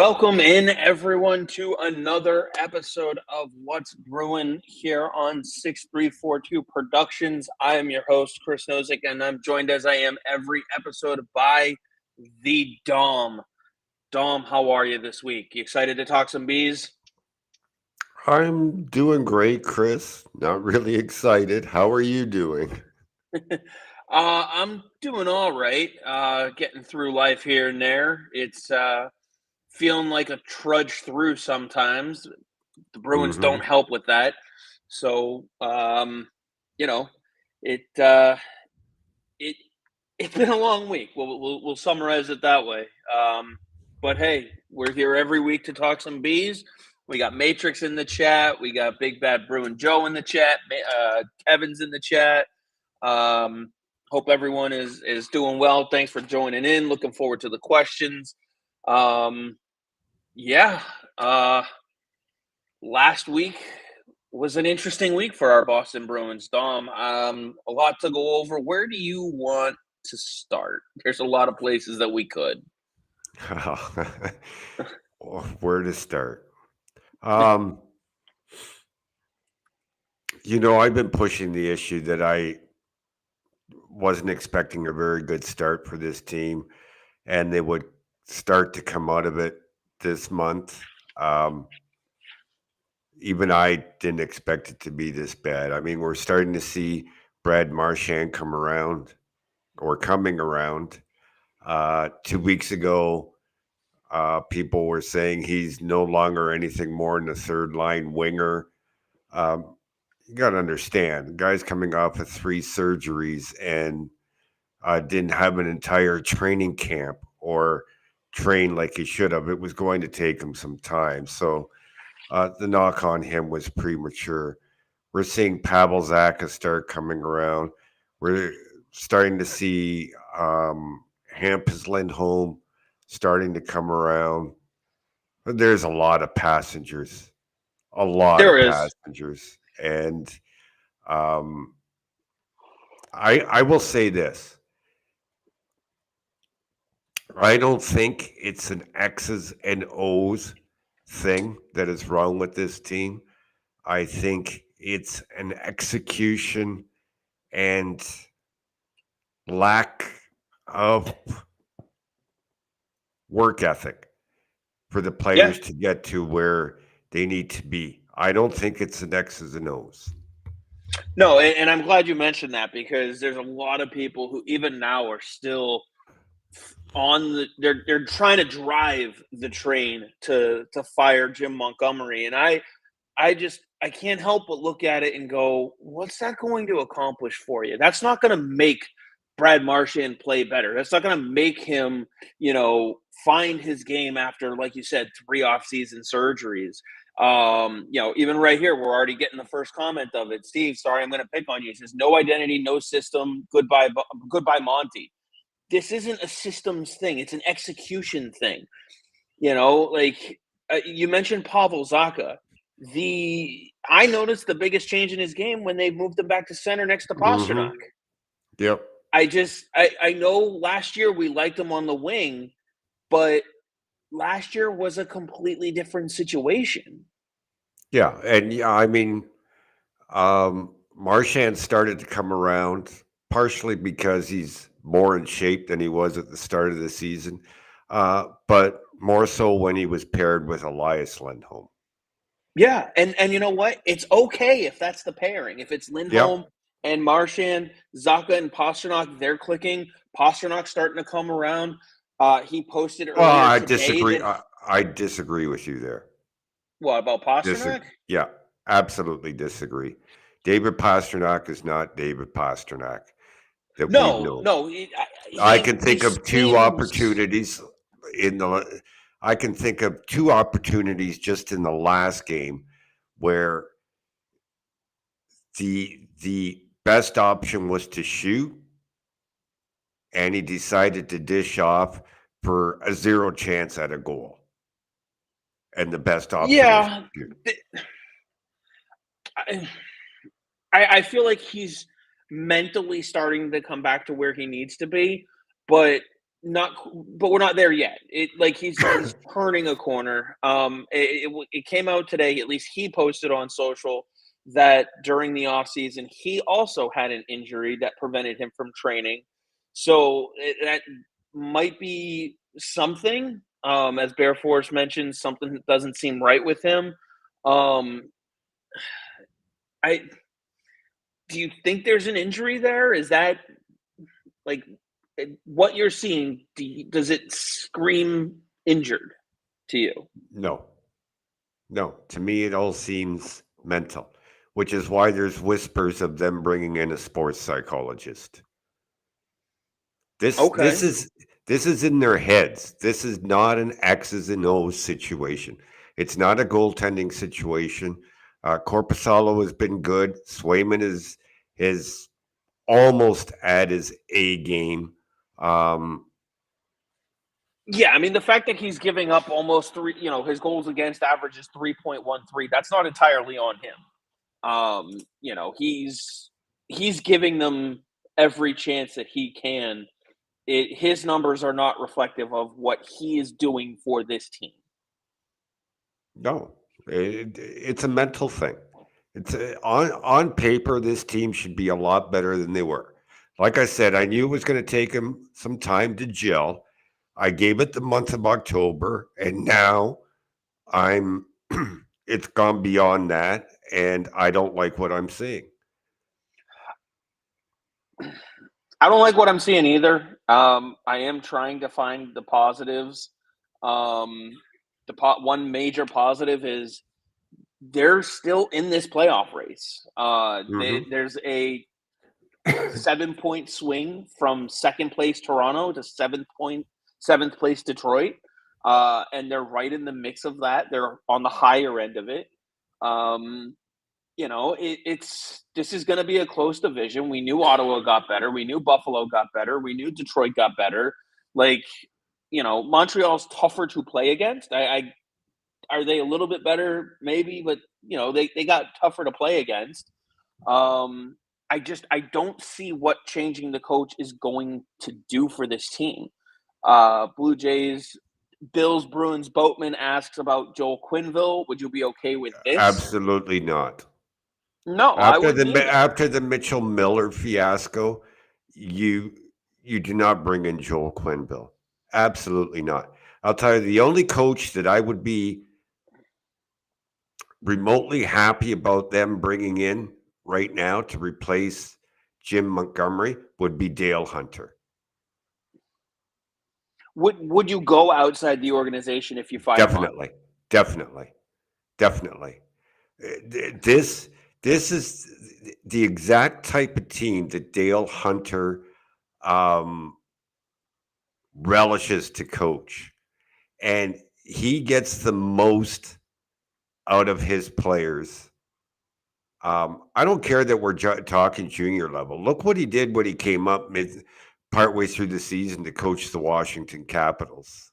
Welcome in, everyone, to another episode of What's Bruin here on 6342 Productions. I am your host, Chris Nozick, and I'm joined as I am every episode by the Dom. Dom, how are you this week? You excited to talk some bees? I'm doing great, Chris. Not really excited. How are you doing? I'm doing all right. Getting through life here and there. It's feeling like a trudge through sometimes. The Bruins hmm don't help with that. So, you know, it uh, it it's been a long week. We'll summarize it that way. But hey, we're here every week to talk some bees. We got Matrix in the chat. We got Big Bad Bruin Joe in the chat. Kevin's in the chat. Hope everyone is doing well. Thanks for joining in. Looking forward to the questions. Um, yeah. Last week was an interesting week for our Boston Bruins, Dom. A lot to go over. Where do you want to start? There's a lot of places that we could. Where to start? Um, I've been pushing the issue that I wasn't expecting a very good start for this team, and they would start to come out of it this month. Even I didn't expect it to be this bad. I mean, we're starting to see Brad Marchand come around or coming around. 2 weeks ago, people were saying he's no longer anything more than a third line winger. You got to understand, the guy's coming off of 3 surgeries and didn't have an entire training camp or train like he should have. It was going to take him some time. So the knock on him was premature. We're seeing Pavel Zacha start coming around. We're starting to see Hampus Lindholm starting to come around. But there's a lot There of is. passengers. And um, I will say this. I don't think it's an X's and O's thing that is wrong with this team. I think it's an execution and lack of work ethic for the Yeah. players to get to where they need to be. I don't think it's an X's and O's. No, and I'm glad you mentioned that because there's a lot of people who even now are still on they're trying to drive the train to fire Jim Montgomery. And I can't help but look at it and go, what's that going to accomplish for you? That's not going to make Brad Marchand play better. That's not going to make him, find his game after, like you said, 3 off-season surgeries. Even right here, we're already getting the first comment of it. Steve, sorry, I'm going to pick on you. He says, no identity, no system. Goodbye, Monty. This isn't a systems thing. It's an execution thing. You mentioned Pavel Zacha. I noticed the biggest change in his game when they moved him back to center next to Mm-hmm. Pastrnak. Yep. I know last year we liked him on the wing, but last year was a completely different situation. Yeah. And yeah, I mean, Marchand started to come around partially because he's more in shape than he was at the start of the season, but more so when he was paired with Elias Lindholm. Yeah, and you know what? It's okay if that's the pairing. If it's Yep. Lindholm and Marchand, Zacha and Pastrnak, they're clicking. Pastrnak starting to come around. He posted Well, earlier today that I disagree with you there. what about Pastrnak? Yeah, absolutely disagree. David Pastrnak is not David Pastrnak that we've No, known. no, I can he think of two seems opportunities in the. I can think of two opportunities just in the last game where the best option was to shoot, and he decided to dish off for a zero chance at a goal, and the best option was to yeah. shoot. I, I feel like he's mentally starting to come back to where he needs to be, but but we're not there yet. He's turning a corner. It came out today, at least he posted on social, that during the offseason he also had an injury that prevented him from training. So that might be something. As Bear Force mentioned, something that doesn't seem right with him. I Do you think there's an injury there? Is that like what you're seeing? Does it scream injured to you? No, no. To me, it all seems mental, which is why there's whispers of them bringing in a sports psychologist. This Okay. this is this is in their heads. This is not an X's and O's situation. It's not a goaltending situation. Corpusalo has been good. Swayman is almost at his A game. Yeah, I mean the fact that he's giving up almost three, his goals against average is 3.13. That's not entirely on him. He's giving them every chance that he can. His numbers are not reflective of what he is doing for this team. No, it's a mental thing. It's on paper, this team should be a lot better than they were. Like I said, I knew it was going to take them some time to gel. I gave it the month of October, and now I'm. It's gone beyond that, and I don't like what I'm seeing. I don't like what I'm seeing either. I am trying to find the positives. One major positive is they're still in this playoff race. Mm-hmm. There's a 7-point swing from second place Toronto to seventh place Detroit, and they're right in the mix of that. They're on the higher end of it. This is going to be a close division. We knew Ottawa got better. We knew Buffalo got better. We knew Detroit got better. Montreal's tougher to play against. Are they a little bit better? Maybe, but they got tougher to play against. I don't see what changing the coach is going to do for this team. Blue Jays, Bills, Bruins, Boatman asks about Joel Quenneville. Would you be okay with this? Absolutely not. No, I wouldn't either. After the Mitchell Miller fiasco, you do not bring in Joel Quenneville. Absolutely not. I'll tell you, the only coach that I would be remotely happy about them bringing in right now to replace Jim Montgomery would be Dale Hunter. Would you go outside the organization if you fired him? Definitely. This is the exact type of team that Dale Hunter relishes to coach, and he gets the most out of his players. I don't care that we're talking junior level. Look what he did when he came up partway through the season to coach the Washington Capitals.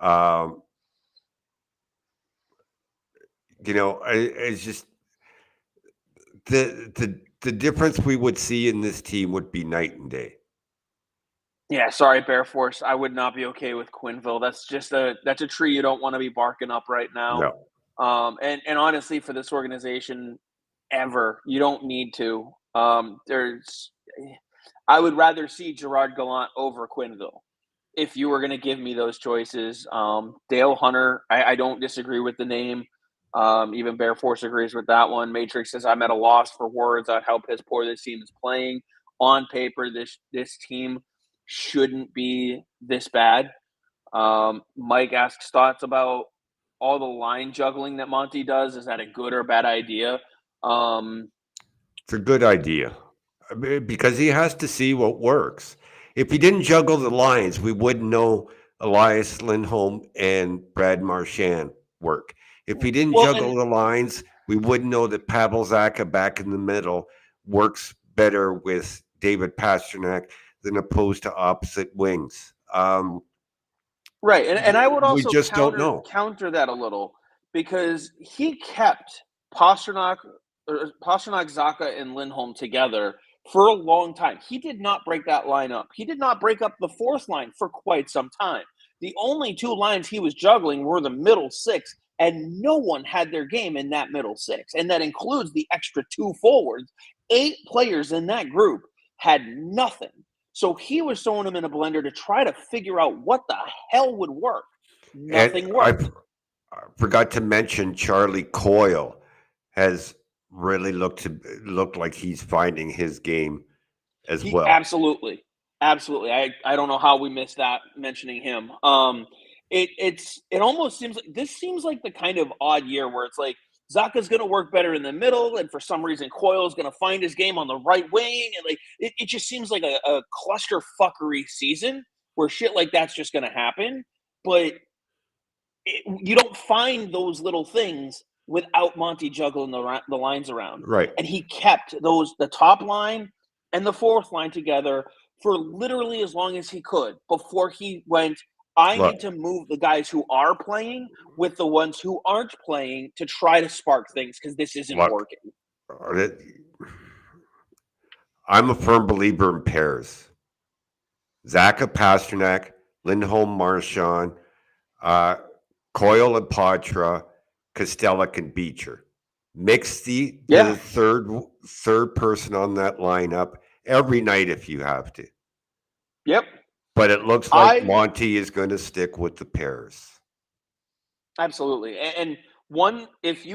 It's just the difference we would see in this team would be night and day. Yeah, sorry, Bear Force. I would not be okay with Quenneville. That's a tree you don't want to be barking up right now. No. And honestly, for this organization, you don't need to. I would rather see Gerard Gallant over Quenneville if you were going to give me those choices. Dale Hunter, I don't disagree with the name. Even Bear Force agrees with that one. Matrix says I'm at a loss for words on how piss poor this team is playing. On paper, this team shouldn't be this bad. Mike asks thoughts about all the line juggling that Monty does. Is that a good or bad idea? It's a good idea because he has to see what works. If he didn't juggle the lines, we wouldn't know Elias Lindholm and Brad Marchand work. If he didn't juggle the lines, we wouldn't know that Pavel Zacha back in the middle works better with David Pastrnak than opposed to opposite wings. Right, and I would also counter that a little because he kept Pastrnak, Zacha, and Lindholm together for a long time. He did not break that line up. He did not break up the fourth line for quite some time. The only two lines he was juggling were the middle six, and no one had their game in that middle six. And that includes the extra two forwards. 8 players in that group had nothing. So he was throwing them in a blender to try to figure out what the hell would work. And Nothing worked. I forgot to mention Charlie Coyle has really looked like he's finding his game as well. Absolutely. I don't know how we missed that mentioning him. It almost seems like this seems like the kind of odd year where it's like Zacha's going to work better in the middle, and for some reason Coyle's going to find his game on the right wing, and like it just seems like a cluster fuckery season where shit like that's just going to happen. But you don't find those little things without Monty juggling the lines around. Right. And he kept the top line and the fourth line together for literally as long as he could before he went, I need to move the guys who are playing with the ones who aren't playing to try to spark things because this isn't working. I'm a firm believer in pairs. Zacha, Pastrnak, Lindholm, Marchand, Coyle and Poitras, Kostelic and Beecher. Mix the third person on that lineup every night if you have to. Yep. But it looks like Monty is going to stick with the pairs. Absolutely. And if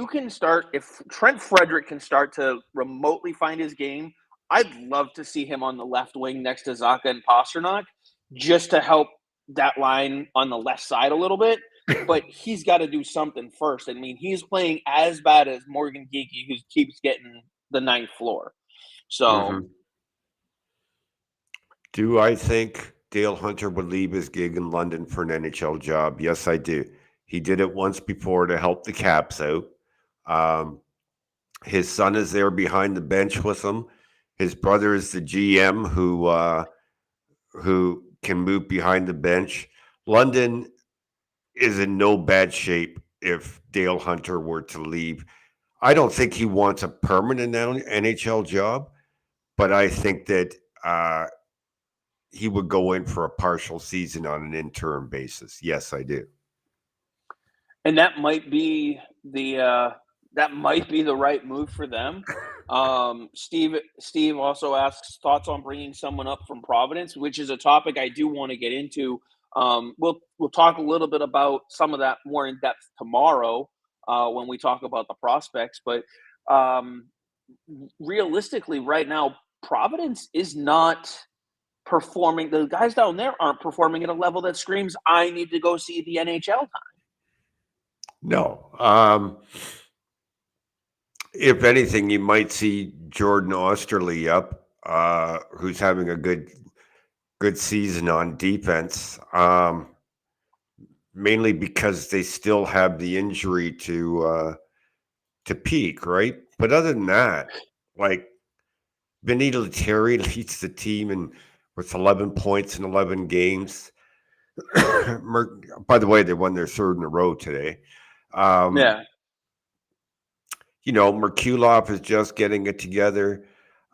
Trent Frederick can start to remotely find his game, I'd love to see him on the left wing next to Zacha and Pastrnak just to help that line on the left side a little bit. But he's got to do something first. I mean, he's playing as bad as Morgan Geekie, who keeps getting the ninth floor. So, do I think Dale Hunter would leave his gig in London for an NHL job? Yes, I do. He did it once before to help the Caps out. His son is there behind the bench with him. His brother is the GM who can move behind the bench. London is in no bad shape if Dale Hunter were to leave. I don't think he wants a permanent NHL job, but I think that he would go in for a partial season on an interim basis. Yes, I do. And that might be the right move for them. Steve also asks thoughts on bringing someone up from Providence, which is a topic I do want to get into. We'll talk a little bit about some of that more in depth tomorrow when we talk about the prospects. But realistically, right now, Providence is not performing. The guys down there aren't performing at a level that screams, I need to go see the NHL time. No. If anything, you might see Jordan Osterley up, who's having a good season on defense, mainly because they still have the injury to Peeke, right? But other than that, like Vinny Lettieri leads the team with 11 points in 11 games. By the way, they won their third in a row today. Merkulov is just getting it together.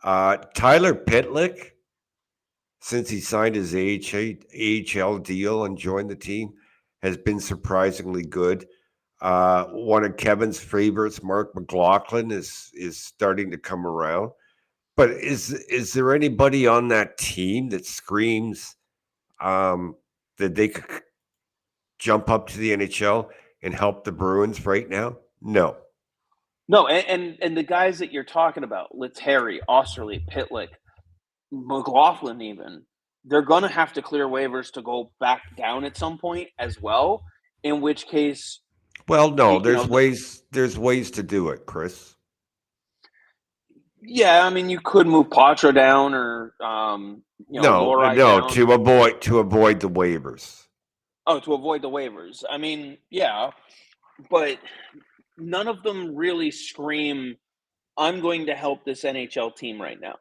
Tyler Pitlick, since he signed his AHL deal and joined the team, has been surprisingly good. One of Kevin's favorites, Mark McLaughlin, is starting to come around. But is there anybody on that team that screams that they could jump up to the NHL and help the Bruins right now? No. No, and the guys that you're talking about, Lettieri, Osterley, Pitlick, McLaughlin even, they're going to have to clear waivers to go back down at some point as well, in which case... Well, no, there's ways to do it, Chris. Yeah, I mean, you could move Poitras down or, Lori down. to avoid the waivers. Oh, to avoid the waivers. I mean, yeah, but none of them really scream, I'm going to help this NHL team right now.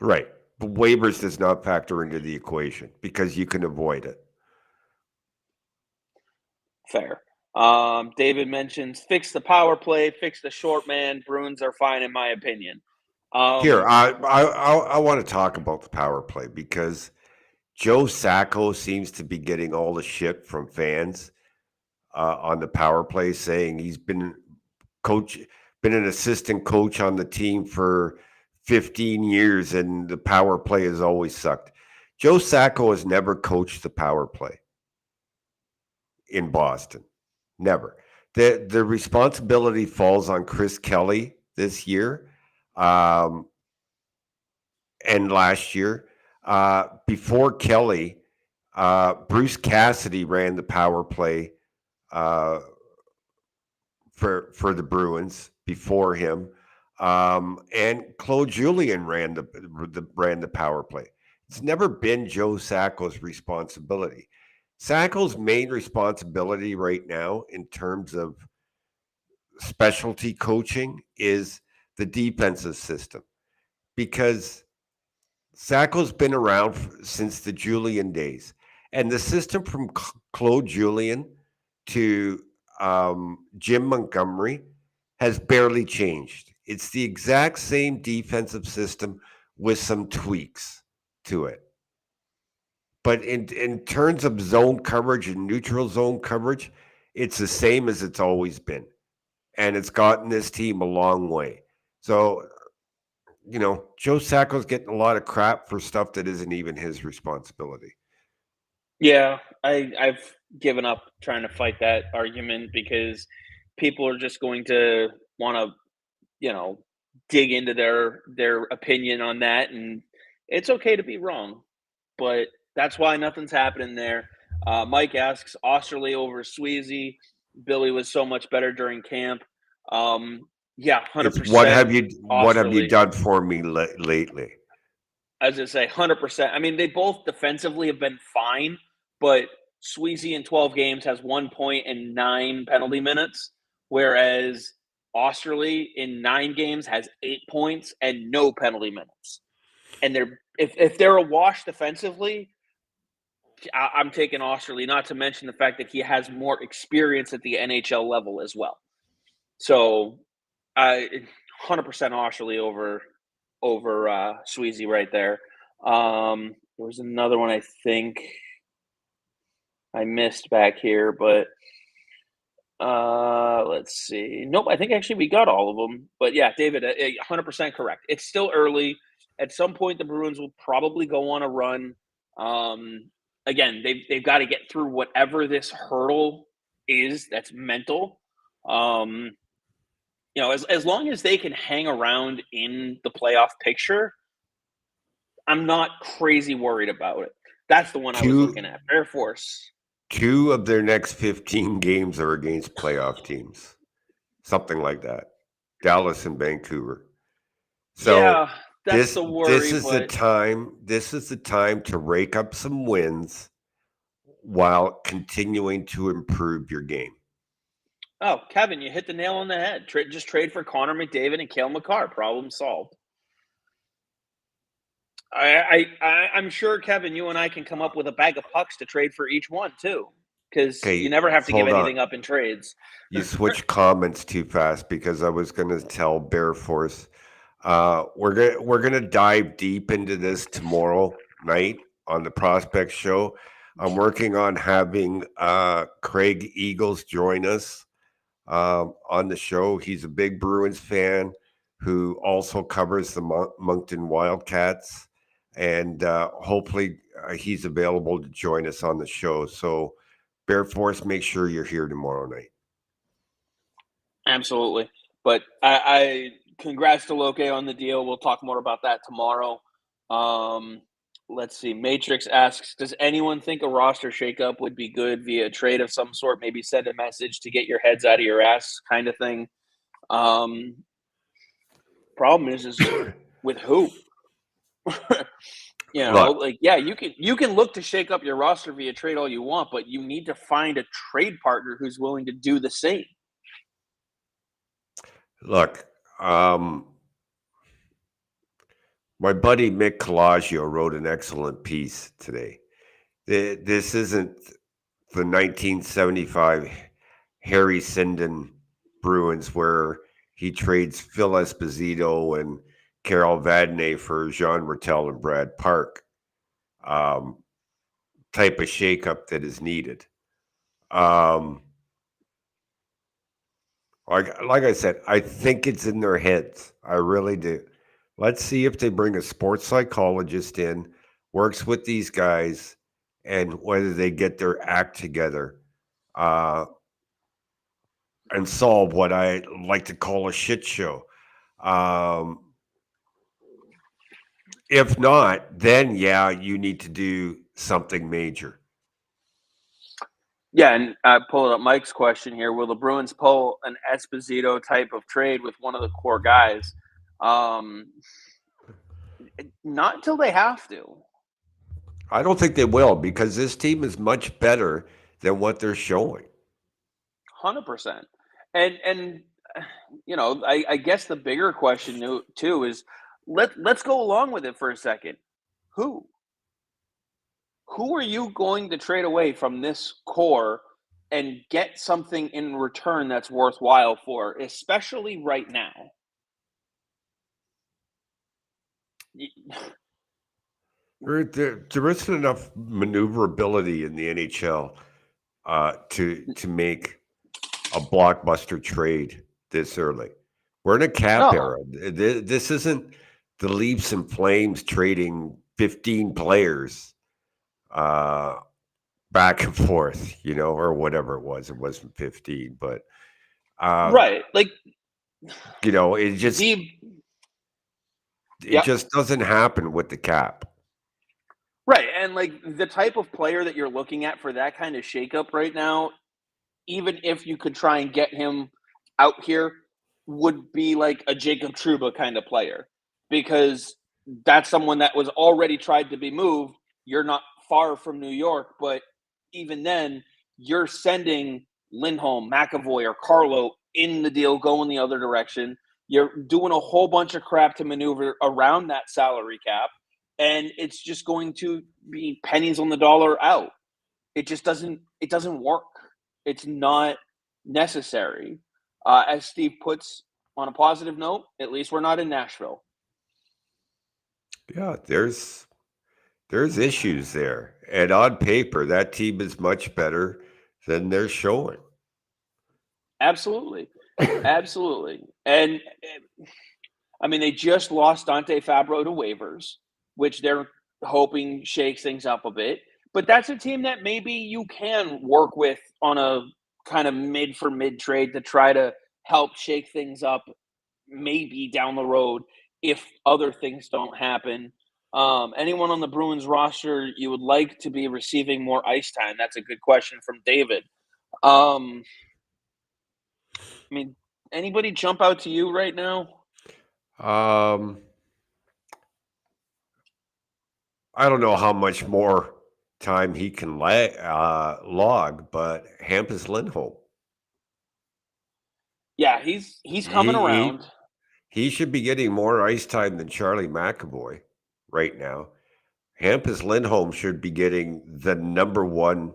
Right. But waivers does not factor into the equation because you can avoid it. Fair. David mentions fix the power play, fix the short man. Bruins are fine, in my opinion. Here, I want to talk about the power play because Joe Sacco seems to be getting all the shit from fans on the power play, saying he's coach, been an assistant coach on the team for 15 years, and the power play has always sucked. Joe Sacco has never coached the power play in Boston. Never. The responsibility falls on Chris Kelly this year and last year. Before Kelly, Bruce Cassidy ran the power play uh, for the Bruins before him, and Claude Julien ran the power play. It's never been Joe Sacco's responsibility. Sacco's main responsibility right now, in terms of specialty coaching, is the defensive system, because Sacco's been around since the Julien days, and the system from Claude Julien to Jim Montgomery has barely changed. It's the exact same defensive system with some tweaks to it. But in terms of zone coverage and neutral zone coverage, it's the same as it's always been. And it's gotten this team a long way. So, Joe Sacco's getting a lot of crap for stuff that isn't even his responsibility. Yeah, I've given up trying to fight that argument because people are just going to want to, dig into their opinion on that, and it's okay to be wrong, but that's why nothing's happening there. Mike asks Osterley over Sweezy. Billy was so much better during camp. Yeah, It's 100%. what have you Osterley. done for me lately? As I say, 100%. I mean, they both defensively have been fine, but Sweezy in 12 games has 1 point and 9 penalty minutes, whereas Osterley in 9 games has 8 points and no penalty minutes. And if they're a wash defensively, I'm taking Osterley, not to mention the fact that he has more experience at the NHL level as well. So, 100% Osterley over Sweezy right there. There was another one I think I missed back here, but let's see. Nope, I think actually we got all of them. But yeah, David, 100% correct. It's still early. At some point, the Bruins will probably go on a run. Again, they've got to get through whatever this hurdle is that's mental. As long as they can hang around in the playoff picture, I'm not crazy worried about it. That's the one I was looking at. Air Force. 2 of their next 15 games are against playoff teams. Something like that. Dallas and Vancouver. So yeah, that's the worry. This is the time to rake up some wins while continuing to improve your game. Oh, Kevin, you hit the nail on the head. Just trade for Connor McDavid and Cale Makar. Problem solved. I'm sure, Kevin, you and I can come up with a bag of pucks to trade for each one too, because you never have to give anything up in trades. You switched comments too fast because I was going to tell Bear Force we're gonna dive deep into this tomorrow night on the Prospect Show. I'm working on having Craig Eagles join us on the show. He's a big Bruins fan who also covers the Moncton Wildcats, and hopefully he's available to join us on the show. So, Bear Force, make sure you're here tomorrow night. Absolutely. But I congrats to Loke on the deal. We'll talk more about that tomorrow. Let's see. Matrix asks, does anyone think a roster shakeup would be good via a trade of some sort? Maybe send a message to get your heads out of your ass kind of thing. Problem is with who? Look, you can look to shake up your roster via trade all you want, but you need to find a trade partner who's willing to do the same. Look, my buddy Mick Colagio wrote an excellent piece today. This isn't the 1975 Harry Sinden Bruins where he trades Phil Esposito and Carol Vadnais for Jean Rattel and Brad Park type of shakeup that is needed. Like I said, I think it's in their heads. I really do. Let's see if they bring a sports psychologist in, works with these guys, and whether they get their act together and solve what I like to call a shit show. If not, then yeah, you need to do something major. Yeah, and I pulled up Mike's question here. Will the Bruins pull an Esposito type of trade with one of the core guys? Not until they have to. I don't think they will because this team is much better than what they're showing. 100%. And you know, I guess the bigger question too is let's go along with it for a second. Who are you going to trade away from this core and get something in return that's worthwhile for, especially right now? There isn't enough maneuverability in the NHL to make a blockbuster trade this early. We're in a cap era. This isn't the Leafs and Flames trading 15 players back and forth, or whatever it was. It wasn't 15, but right, like it just just doesn't happen with the cap. Right, and like the type of player that you're looking at for that kind of shakeup right now, even if you could try and get him out here, would be like a Jacob Trouba kind of player, because that's someone that was already tried to be moved. You're not far from New York, but even then, you're sending Lindholm, McAvoy, or Carlo in the deal going the other direction. You're doing a whole bunch of crap to maneuver around that salary cap, and it's just going to be pennies on the dollar out. It just doesn't work. It's not necessary. As Steve puts, on a positive note, at least we're not in Nashville. Yeah, there's issues there. And on paper, that team is much better than they're showing. Absolutely. Absolutely. And I mean, they just lost Dante Fabro to waivers, which they're hoping shakes things up a bit. But that's a team that maybe you can work with on a kind of mid for mid trade to try to help shake things up maybe down the road if other things don't happen. Anyone on the Bruins roster you would like to be receiving more ice time? That's a good question from David. I mean, anybody jump out to you right now? I don't know how much more time he can log, but Hampus Lindholm. Yeah, he's coming around. He should be getting more ice time than Charlie McAvoy right now. Hampus Lindholm should be getting the number one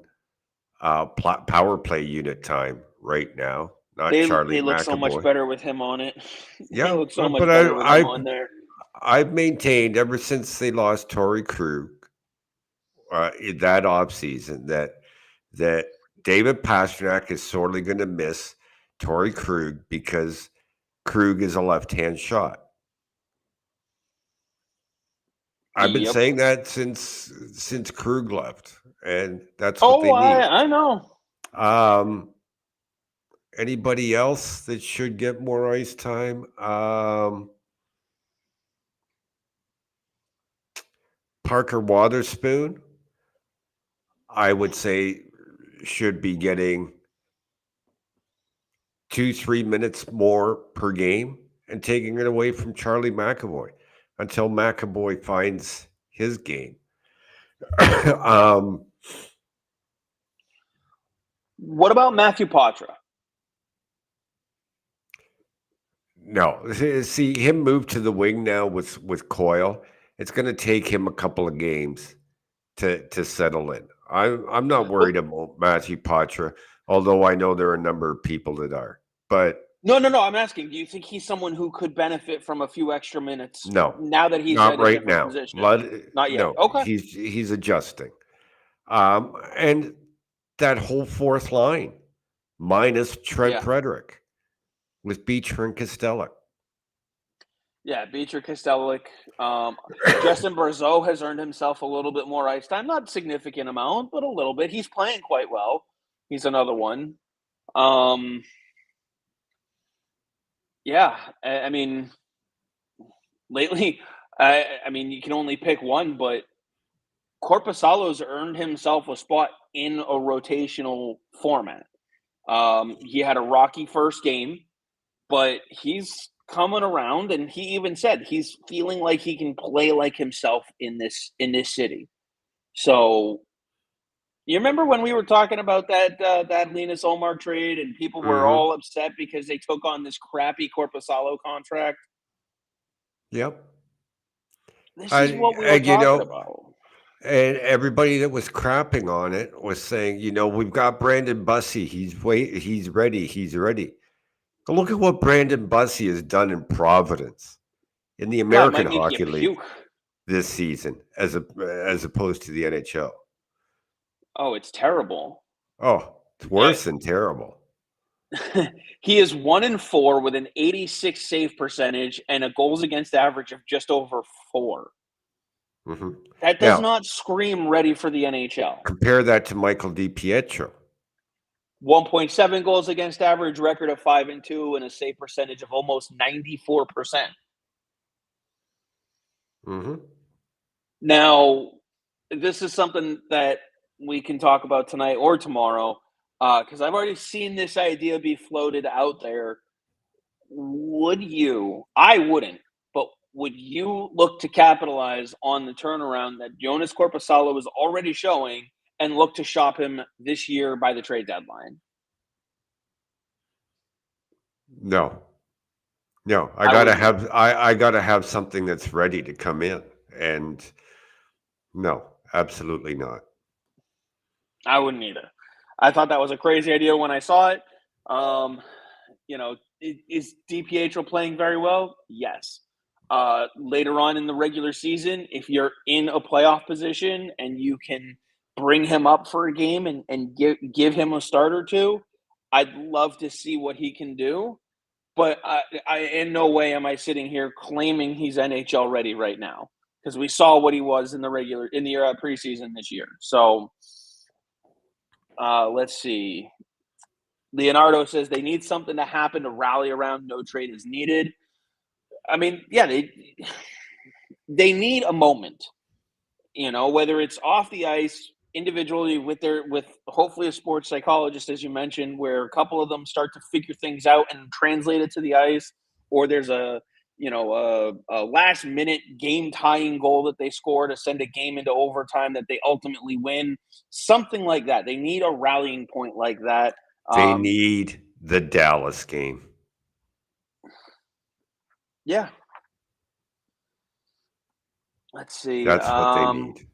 power play unit time right now. Not Charlie They look McAvoy. so much better with him on it. Yeah, they look so much better with him on there. I've maintained ever since they lost Torrey Krug in that offseason that David Pastrnak is sorely going to miss Torrey Krug because Krug is a left-hand shot. I've been saying that since Krug left, and that's what they need. I know. Anybody else that should get more ice time? Parker Waterspoon, I would say, should be getting 2-3 minutes more per game and taking it away from Charlie McAvoy until McAvoy finds his game. What about Matthew Poitras? No, see him move to the wing now with Coyle. It's going to take him a couple of games to settle in. I'm not worried about Matthew Poitras, although I know there are a number of people that are. But No. I'm asking, do you think he's someone who could benefit from a few extra minutes No, now that he's not at a right different now. position? Not yet. No, Okay. he's adjusting. And that whole fourth line minus Trent Yeah. Frederick with Beecher and Costello. Yeah, Beecher, Kostelic. Justin Brazeau has earned himself a little bit more ice time. Not significant amount, but a little bit. He's playing quite well. He's another one. Yeah, I mean, lately, I mean, you can only pick one, but Korpisalo's earned himself a spot in a rotational format. He had a rocky first game, but he's coming around, and he even said he's feeling like he can play like himself in this city. So you remember when we were talking about that Linus Olmark trade, and people were Mm-hmm. all upset because they took on this crappy Korpisalo contract? Yep. This is what we were And talking about. and everybody that was crapping on it was saying, we've got Brandon Bussey. He's ready. He's ready. Go look at what Brandon Bussey has done in Providence in the God, it American might make you Hockey League puke. this season, as opposed to the NHL. Oh, it's terrible. Oh, it's worse than terrible. He is 1-4 with an 86 save percentage and a goals against average of just over 4. Mm-hmm. That does Now, not scream ready for the NHL. compare that to Michael DiPietro. 1.7 goals against average, record of 5-2, and a save percentage of almost 94%. Mm-hmm. Now, this is something that we can talk about tonight or tomorrow, because I've already seen this idea be floated out there. Would you? I wouldn't, but would you look to capitalize on the turnaround that Jonas Korpisalo is already showing and look to shop him this year by the trade deadline? No, no, I wouldn't either. I gotta have something that's ready to come in, and no, absolutely not. I wouldn't either. I thought that was a crazy idea when I saw it. Um, is DiPietro playing very well? Yes. Later on in the regular season, if you're in a playoff position and you can bring him up for a game and give him a start or two, I'd love to see what he can do. But I in no way am I sitting here claiming he's NHL ready right now, because we saw what he was in the preseason this year. So let's see. Leonardo says they need something to happen to rally around. No trade is needed. I mean, yeah, they need a moment, whether it's off the ice individually with hopefully a sports psychologist, as you mentioned, where a couple of them start to figure things out and translate it to the ice, or there's a last minute game tying goal that they score to send a game into overtime that they ultimately win, something like that. They need a rallying point like that. They need the Dallas game. Yeah. Let's see. That's what they need.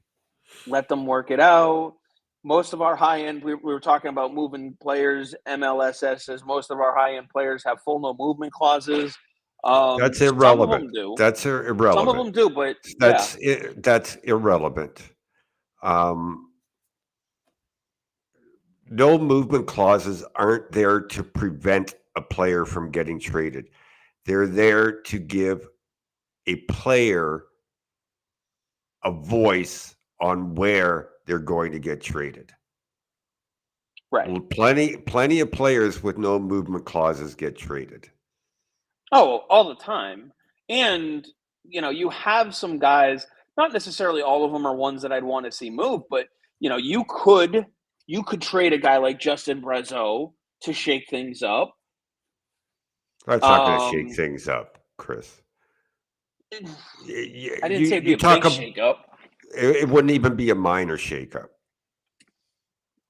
Let them work it out. Most of our high end, we were talking about moving players. MLSS says most of our high end players have full no movement clauses. That's Some of irrelevant. them do. That's Some of irrelevant. them do, but yeah, That's irrelevant. No movement clauses aren't there to prevent a player from getting traded. They're there to give a player a voice on where they're going to get traded. right. Well, plenty of players with no movement clauses get traded. Oh, all the time. And you have some guys. Not necessarily all of them are ones that I'd want to see move, but you could trade a guy like Justin Brazeau to shake things up. That's not going to shake things up, Chris. I didn't say it'd be a big shakeup. It wouldn't even be a minor shakeup.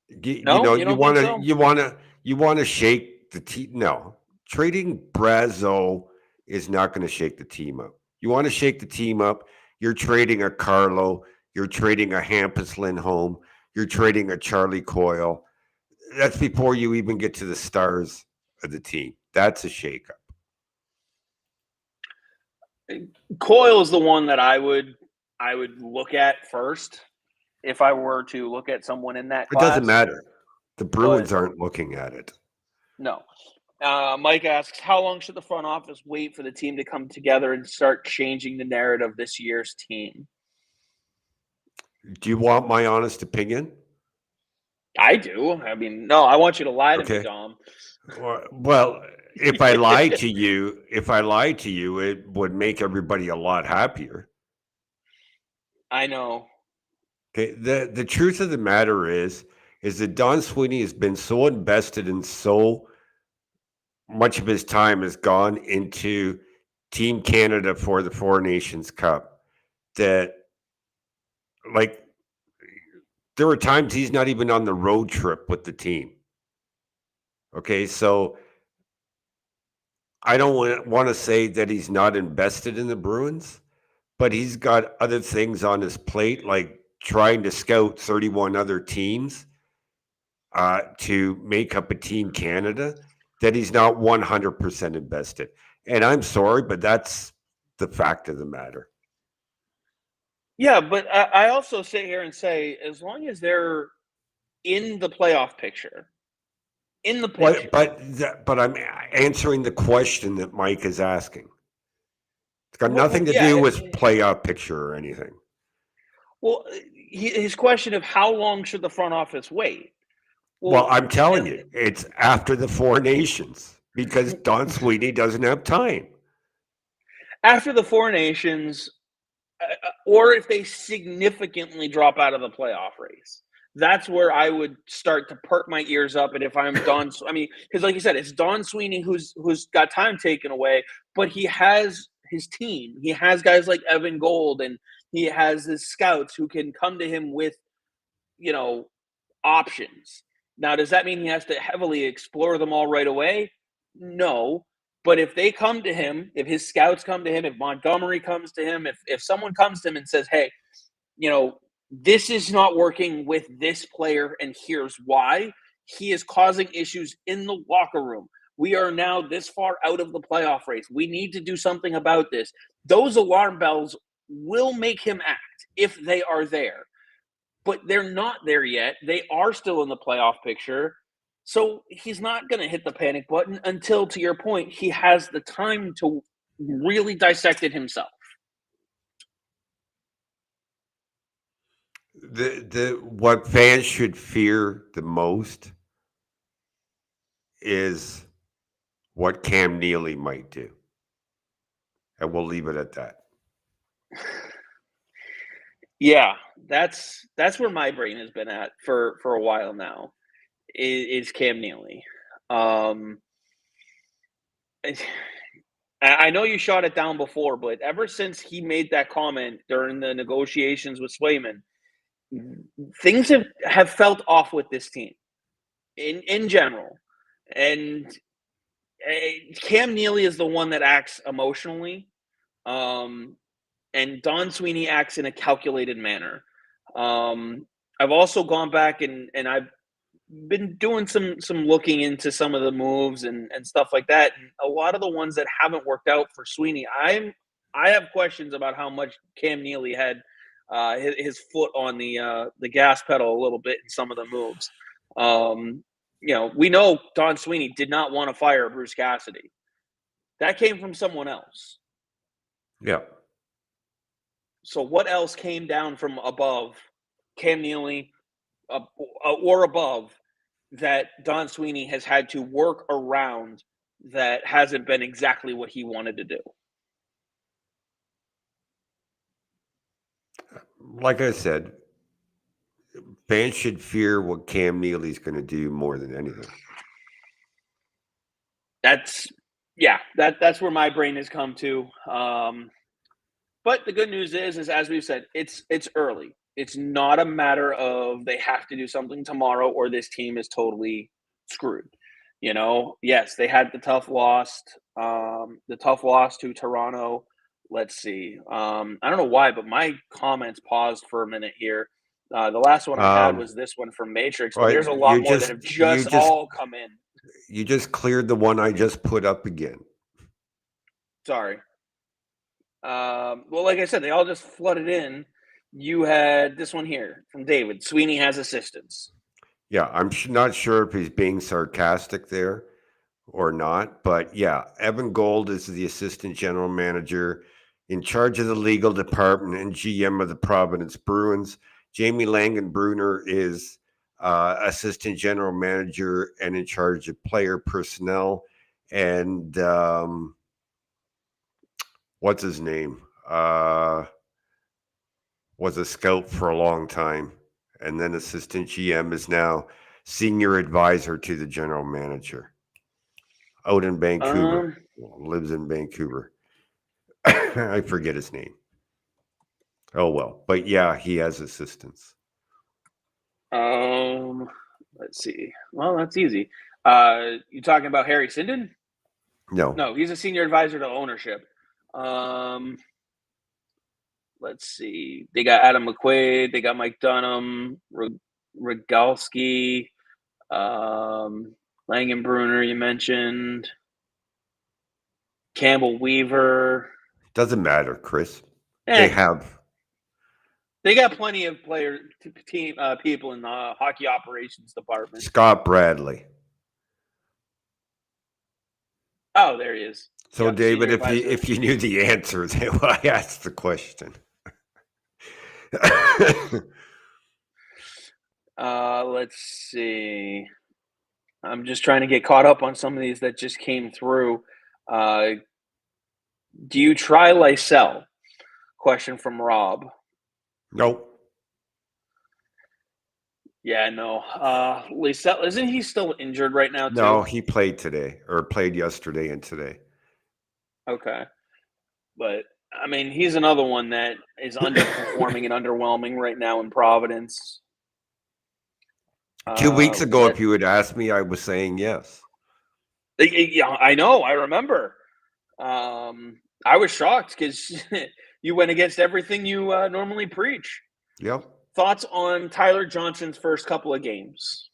No, you don't think so? You want to shake the team. No, trading Brazeau is not going to shake the team up. You want to shake the team up. You're trading a Carlo. You're trading a Hampus Lindholm. You're trading a Charlie Coyle. That's before you even get to the stars of the team. that's a shakeup. Coyle is the one that I would look at first if I were to look at someone in that It class. doesn't matter. The Bruins aren't looking at it. No. Mike asks, how long should the front office wait for the team to come together and start changing the narrative of this year's team? Do you want my honest opinion? I do. I mean, no, I want you to lie to me, Dom. Well, if I lie to you, it would make everybody a lot happier. I know. Okay. The truth of the matter is that Don Sweeney has been so invested in so much of his time has gone into Team Canada for the Four Nations Cup that, like, there were times he's not even on the road trip with the team. Okay, so I don't want to say that he's not invested in the Bruins, but he's got other things on his plate, like trying to scout 31 other teams to make up a Team Canada, that he's not 100% invested. And I'm sorry, but that's the fact of the matter. Yeah, but I also sit here and say, as long as they're in the playoff picture, But I'm answering the question that Mike is asking. It's got nothing to do with playoff picture or anything. Well, his question of how long should the front office wait? Well, I'm telling you, it's after the Four Nations because Don Sweeney doesn't have time. After the Four Nations, or if they significantly drop out of the playoff race, that's where I would start to perk my ears up. And if I'm Don, I mean, because like you said, it's Don Sweeney who's got time taken away, but he has his team. He has guys like Evan Gold, and he has his scouts who can come to him with, options. Now, does that mean he has to heavily explore them all right away? No. But if they come to him, if his scouts come to him, if Montgomery comes to him, if someone comes to him and says, hey, this is not working with this player, and here's why. He is causing issues in the locker room. We are now this far out of the playoff race. We need to do something about this. Those alarm bells will make him act if they are there. But they're not there yet. They are still in the playoff picture. So he's not going to hit the panic button until, to your point, he has the time to really dissect it himself. What fans should fear the most is what Cam Neely might do. And we'll leave it at that. Yeah, that's where my brain has been at for a while now. Is Cam Neely. I know you shot it down before, but ever since he made that comment during the negotiations with Swayman, things have felt off with this team in general. And Cam Neely is the one that acts emotionally. And Don Sweeney acts in a calculated manner. I've also gone back and I've been doing some looking into some of the moves and stuff like that. And a lot of the ones that haven't worked out for Sweeney, I have questions about how much Cam Neely had his foot on the gas pedal a little bit in some of the moves. We know Don Sweeney did not want to fire Bruce Cassidy. That came from someone else. Yeah. So what else came down from above Cam Neely or above that Don Sweeney has had to work around that hasn't been exactly what he wanted to do? Like I said, fans should fear what Cam Neely's going to do more than anything. That's where my brain has come to. But the good news is as we've said, it's early. It's not a matter of they have to do something tomorrow or this team is totally screwed. Yes, they had the tough loss to Toronto. Let's see. I don't know why, but my comments paused for a minute here. The last one I had was this one from Matrix, but there's a lot more that have just all come in. You just cleared the one I just put up again. Sorry. Well, like I said, they all just flooded in. You had this one here from David. Sweeney has assistants. Yeah, I'm not sure if he's being sarcastic there or not, but yeah, Evan Gold is the assistant general manager in charge of the legal department and GM of the Providence Bruins. Jamie Langenbrunner is assistant general manager and in charge of player personnel. And what's his name? Was a scout for a long time, and then assistant GM is now senior advisor to the general manager out in Vancouver. Lives in Vancouver. I forget his name. Oh well, but yeah, he has assistants. Let's see. Well, that's easy. You talking about Harry Sinden? No, he's a senior advisor to ownership. Let's see. They got Adam McQuaid. They got Mike Dunham, Rogalski, Langenbrunner. You mentioned Campbell Weaver. Doesn't matter, Chris. They got plenty of people in the hockey operations department. Scott Bradley. Oh, there he is. So, yep, David, if you knew the answer, then I asked the question. Let's see. I'm just trying to get caught up on some of these that just came through. Do you try Lysell? Question from Rob. Nope. Yeah, no. Lysell, isn't he still injured right now, too? No, he played today, or played yesterday and today. Okay. But, I mean, he's another one that is underperforming and underwhelming right now in Providence. 2 weeks ago, if you had asked me, I was saying yes. Yeah, I know. I remember. I was shocked because you went against everything you normally preach. Yep. Thoughts on Tyler Johnson's first couple of games?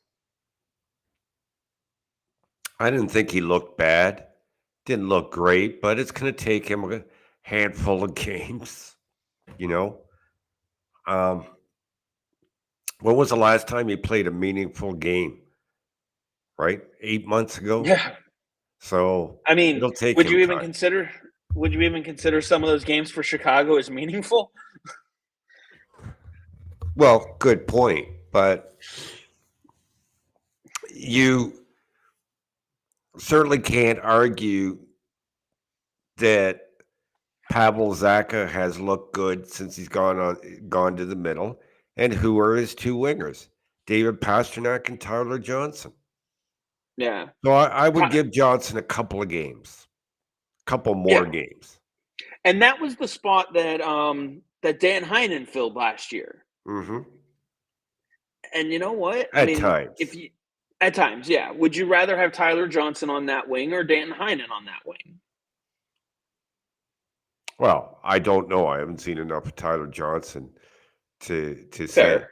I didn't think he looked bad. Didn't look great, but it's going to take him a handful of games, you know. When was the last time he played a meaningful game? Right? 8 months ago? Yeah. So, I mean, it'll take would him you even time. consider some of those games for Chicago as meaningful? Well, good point, but you certainly can't argue that Pavel Zacha has looked good since he's gone to the middle. And who are his two wingers? David Pastrnak and Tyler Johnson. Yeah. So I would give Johnson a couple of games, couple more games. And that was the spot that that Dan Heinen filled last year. Mm-hmm. And you know what? At times. At times, yeah. Would you rather have Tyler Johnson on that wing or Dan Heinen on that wing? Well, I don't know. I haven't seen enough of Tyler Johnson to Fair. say.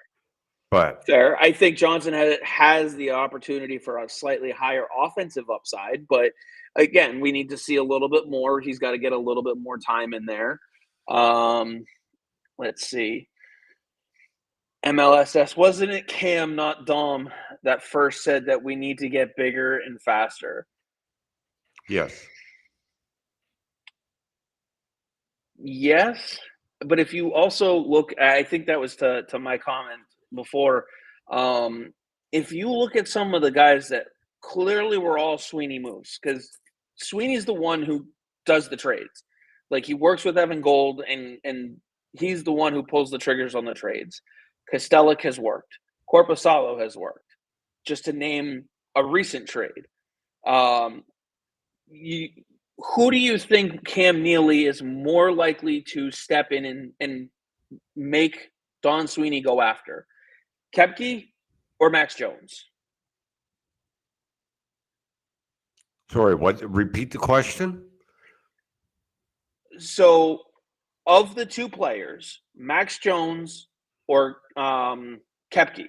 But fair. I think Johnson has the opportunity for a slightly higher offensive upside, but again, we need to see a little bit more. He's got to get a little bit more time in there. Let's see. MLSS, wasn't it Cam, not Dom, that first said that we need to get bigger and faster? Yes. Yes, but if you also look, I think that was to my comment before. If you look at some of the guys that clearly were all Sweeney moves, because Sweeney's the one who does the trades. Like he works with Evan Gold, and he's the one who pulls the triggers on the trades. Kostelic has worked. Korpisalo has worked. Just to name a recent trade. Who do you think Cam Neely is more likely to step in and make Don Sweeney go after? Koepke or Max Jones? Sorry, what? Repeat the question? So, of the two players, Max Jones or Koepke,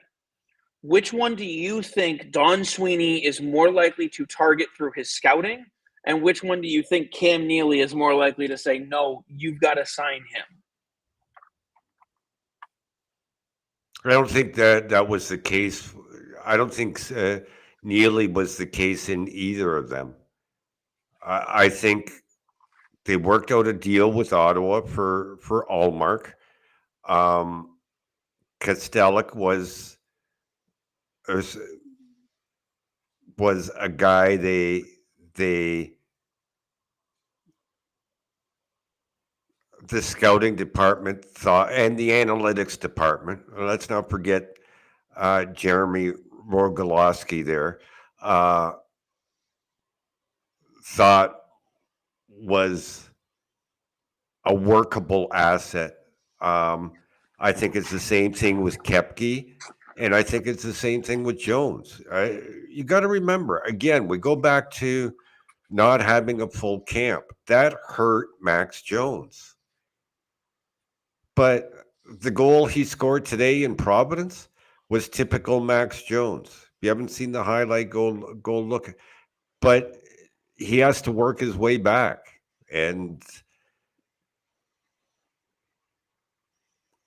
which one do you think Don Sweeney is more likely to target through his scouting? And which one do you think Cam Neely is more likely to say, no, you've got to sign him? I don't think that was the case. I don't think Neely was the case in either of them. I think they worked out a deal with Ottawa for Allmark. Kostelic was a guy they the scouting department thought, and the analytics department. Let's not forget Jeremy Rogolowski there. Thought was a workable asset. I think it's the same thing with Koepke, and I think it's the same thing with Jones. You got to remember, again, we go back to not having a full camp. That hurt Max Jones. But the goal he scored today in Providence was typical Max Jones. You haven't seen the highlight, go look. But he has to work his way back. And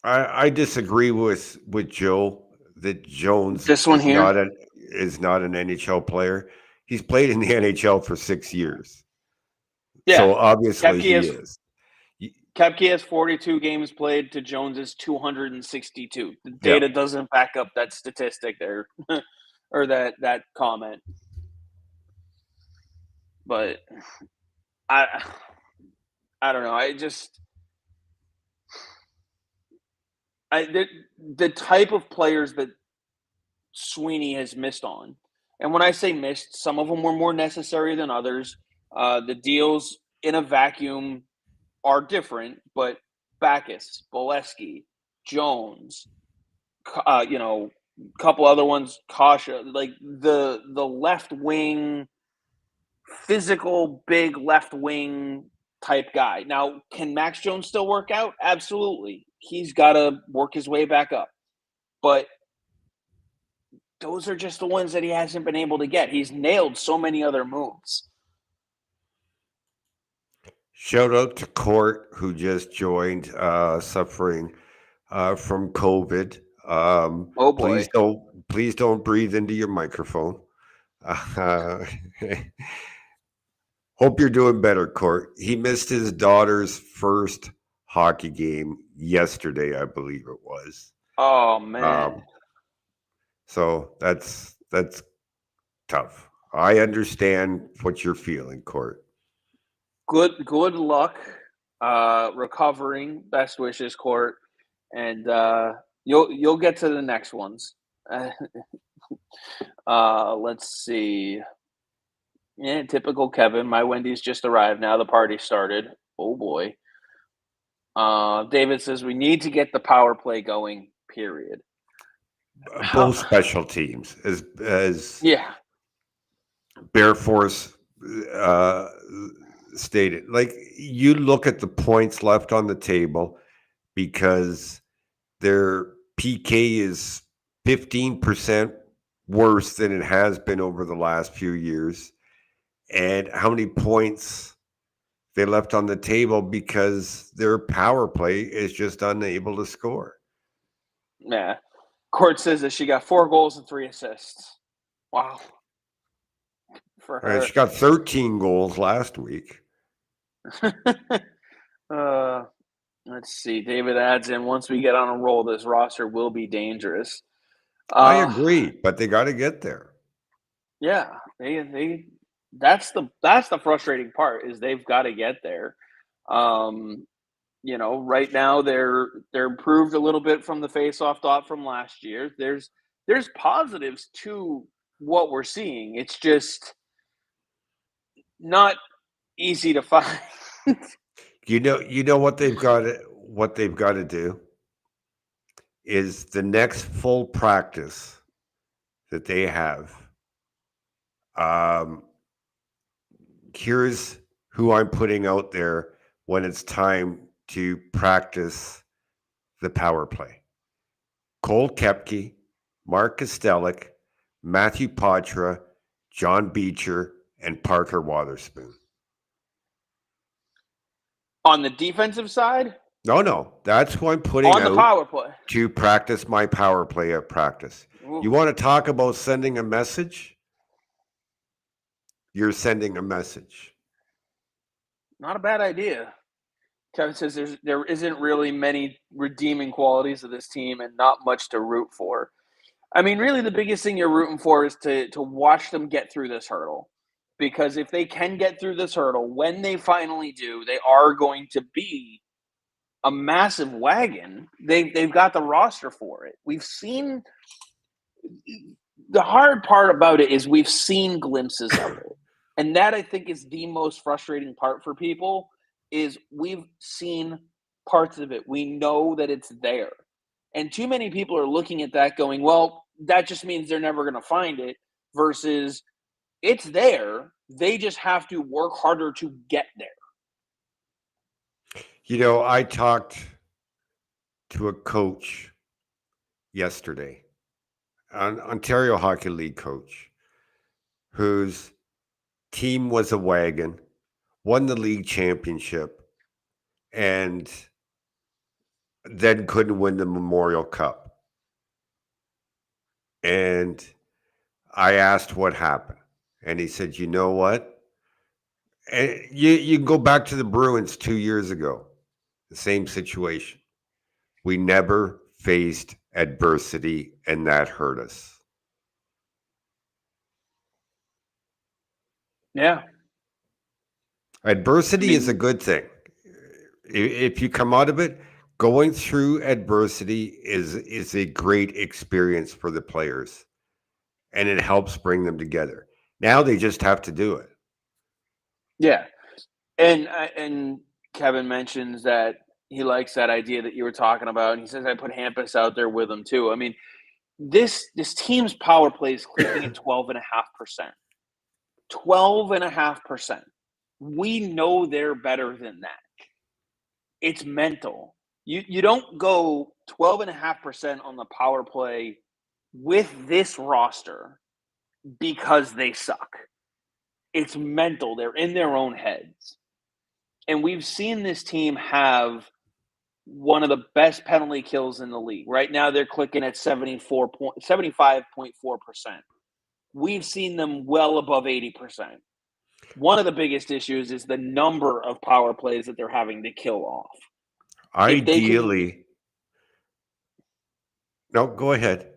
I disagree with Joe that Jones This one here? is not an NHL player. He's played in the NHL for 6 years. Yeah. So obviously he is. Koepke has 42 games played to Jones's 262. The data doesn't back up that statistic there, or that comment. But I don't know. The type of players that Sweeney has missed on, and when I say missed, some of them were more necessary than others. The deals in a vacuum are different, but Backes, Bolesky, Jones, a couple other ones, Kasha, like the left wing, physical, big left wing type guy. Now, can Max Jones still work out? Absolutely. He's got to work his way back up. But those are just the ones that he hasn't been able to get. He's nailed so many other moves. Shout out to Court, who just joined, suffering from COVID. Oh boy! Please don't breathe into your microphone. Hope you're doing better, Court. He missed his daughter's first hockey game yesterday, I believe it was. Oh man! So that's tough. I understand what you're feeling, Court. Good luck recovering. Best wishes, Court, and you'll get to the next ones. Let's see. Yeah, typical Kevin. My Wendy's just arrived. Now the party started. Oh boy. David says we need to get the power play going. Period. Both special teams, as Bear Force stated. Like, you look at the points left on the table because their PK is 15% worse than it has been over the last few years, and how many points they left on the table because their power play is just unable to score. Yeah. Court says that she got 4 goals and 3 assists. Wow. For her. She got 13 goals last week. Let's see. David adds in, once we get on a roll, this roster will be dangerous. I agree, but they got to get there. Yeah, they that's the frustrating part, is they've got to get there. Right now they're improved a little bit from the face-off dot from last year. There's positives to what we're seeing. It's just not easy to find. You know what they've got to do is the next full practice that they have. Here's who I'm putting out there when it's time to practice the power play. Cole Koepke, Mark Kostelic, Matthew Poitras, John Beecher, and Parker Wotherspoon. On the defensive side? No. That's who I'm putting on the out power play to practice my power play at practice. Ooh. You want to talk about sending a message? You're sending a message. Not a bad idea. Kevin says there isn't really many redeeming qualities of this team and not much to root for. I mean, really the biggest thing you're rooting for is to watch them get through this hurdle. Because if they can get through this hurdle, when they finally do, they are going to be a massive wagon. They've got the roster for it. We've seen the hard part about it is we've seen glimpses of it. And that I think is the most frustrating part for people is we've seen parts of it. We know that it's there. And too many people are looking at that going, well, that just means they're never going to find it versus it's there. They just have to work harder to get there. You know, I talked to a coach yesterday, an Ontario Hockey League coach, whose team was a wagon, won the league championship, and then couldn't win the Memorial Cup. And I asked what happened. And he said, you know what? And you can go back to the Bruins 2 years ago, the same situation. We never faced adversity, and that hurt us. Yeah. Adversity is a good thing. If you come out of it, going through adversity is a great experience for the players, and it helps bring them together. Now they just have to do it. Yeah. And Kevin mentions that he likes that idea that you were talking about. And he says, I put Hampus out there with him too. I mean, this team's power play is clicking at 12.5%. 12.5%. We know they're better than that. It's mental. You don't go 12.5% on the power play with this roster because they suck. It's mental. They're in their own heads. And we've seen this team have one of the best penalty kills in the league. Right now, they're clicking at 75.4%. We've seen them well above 80%. One of the biggest issues is the number of power plays that they're having to kill off. Ideally, no, go ahead.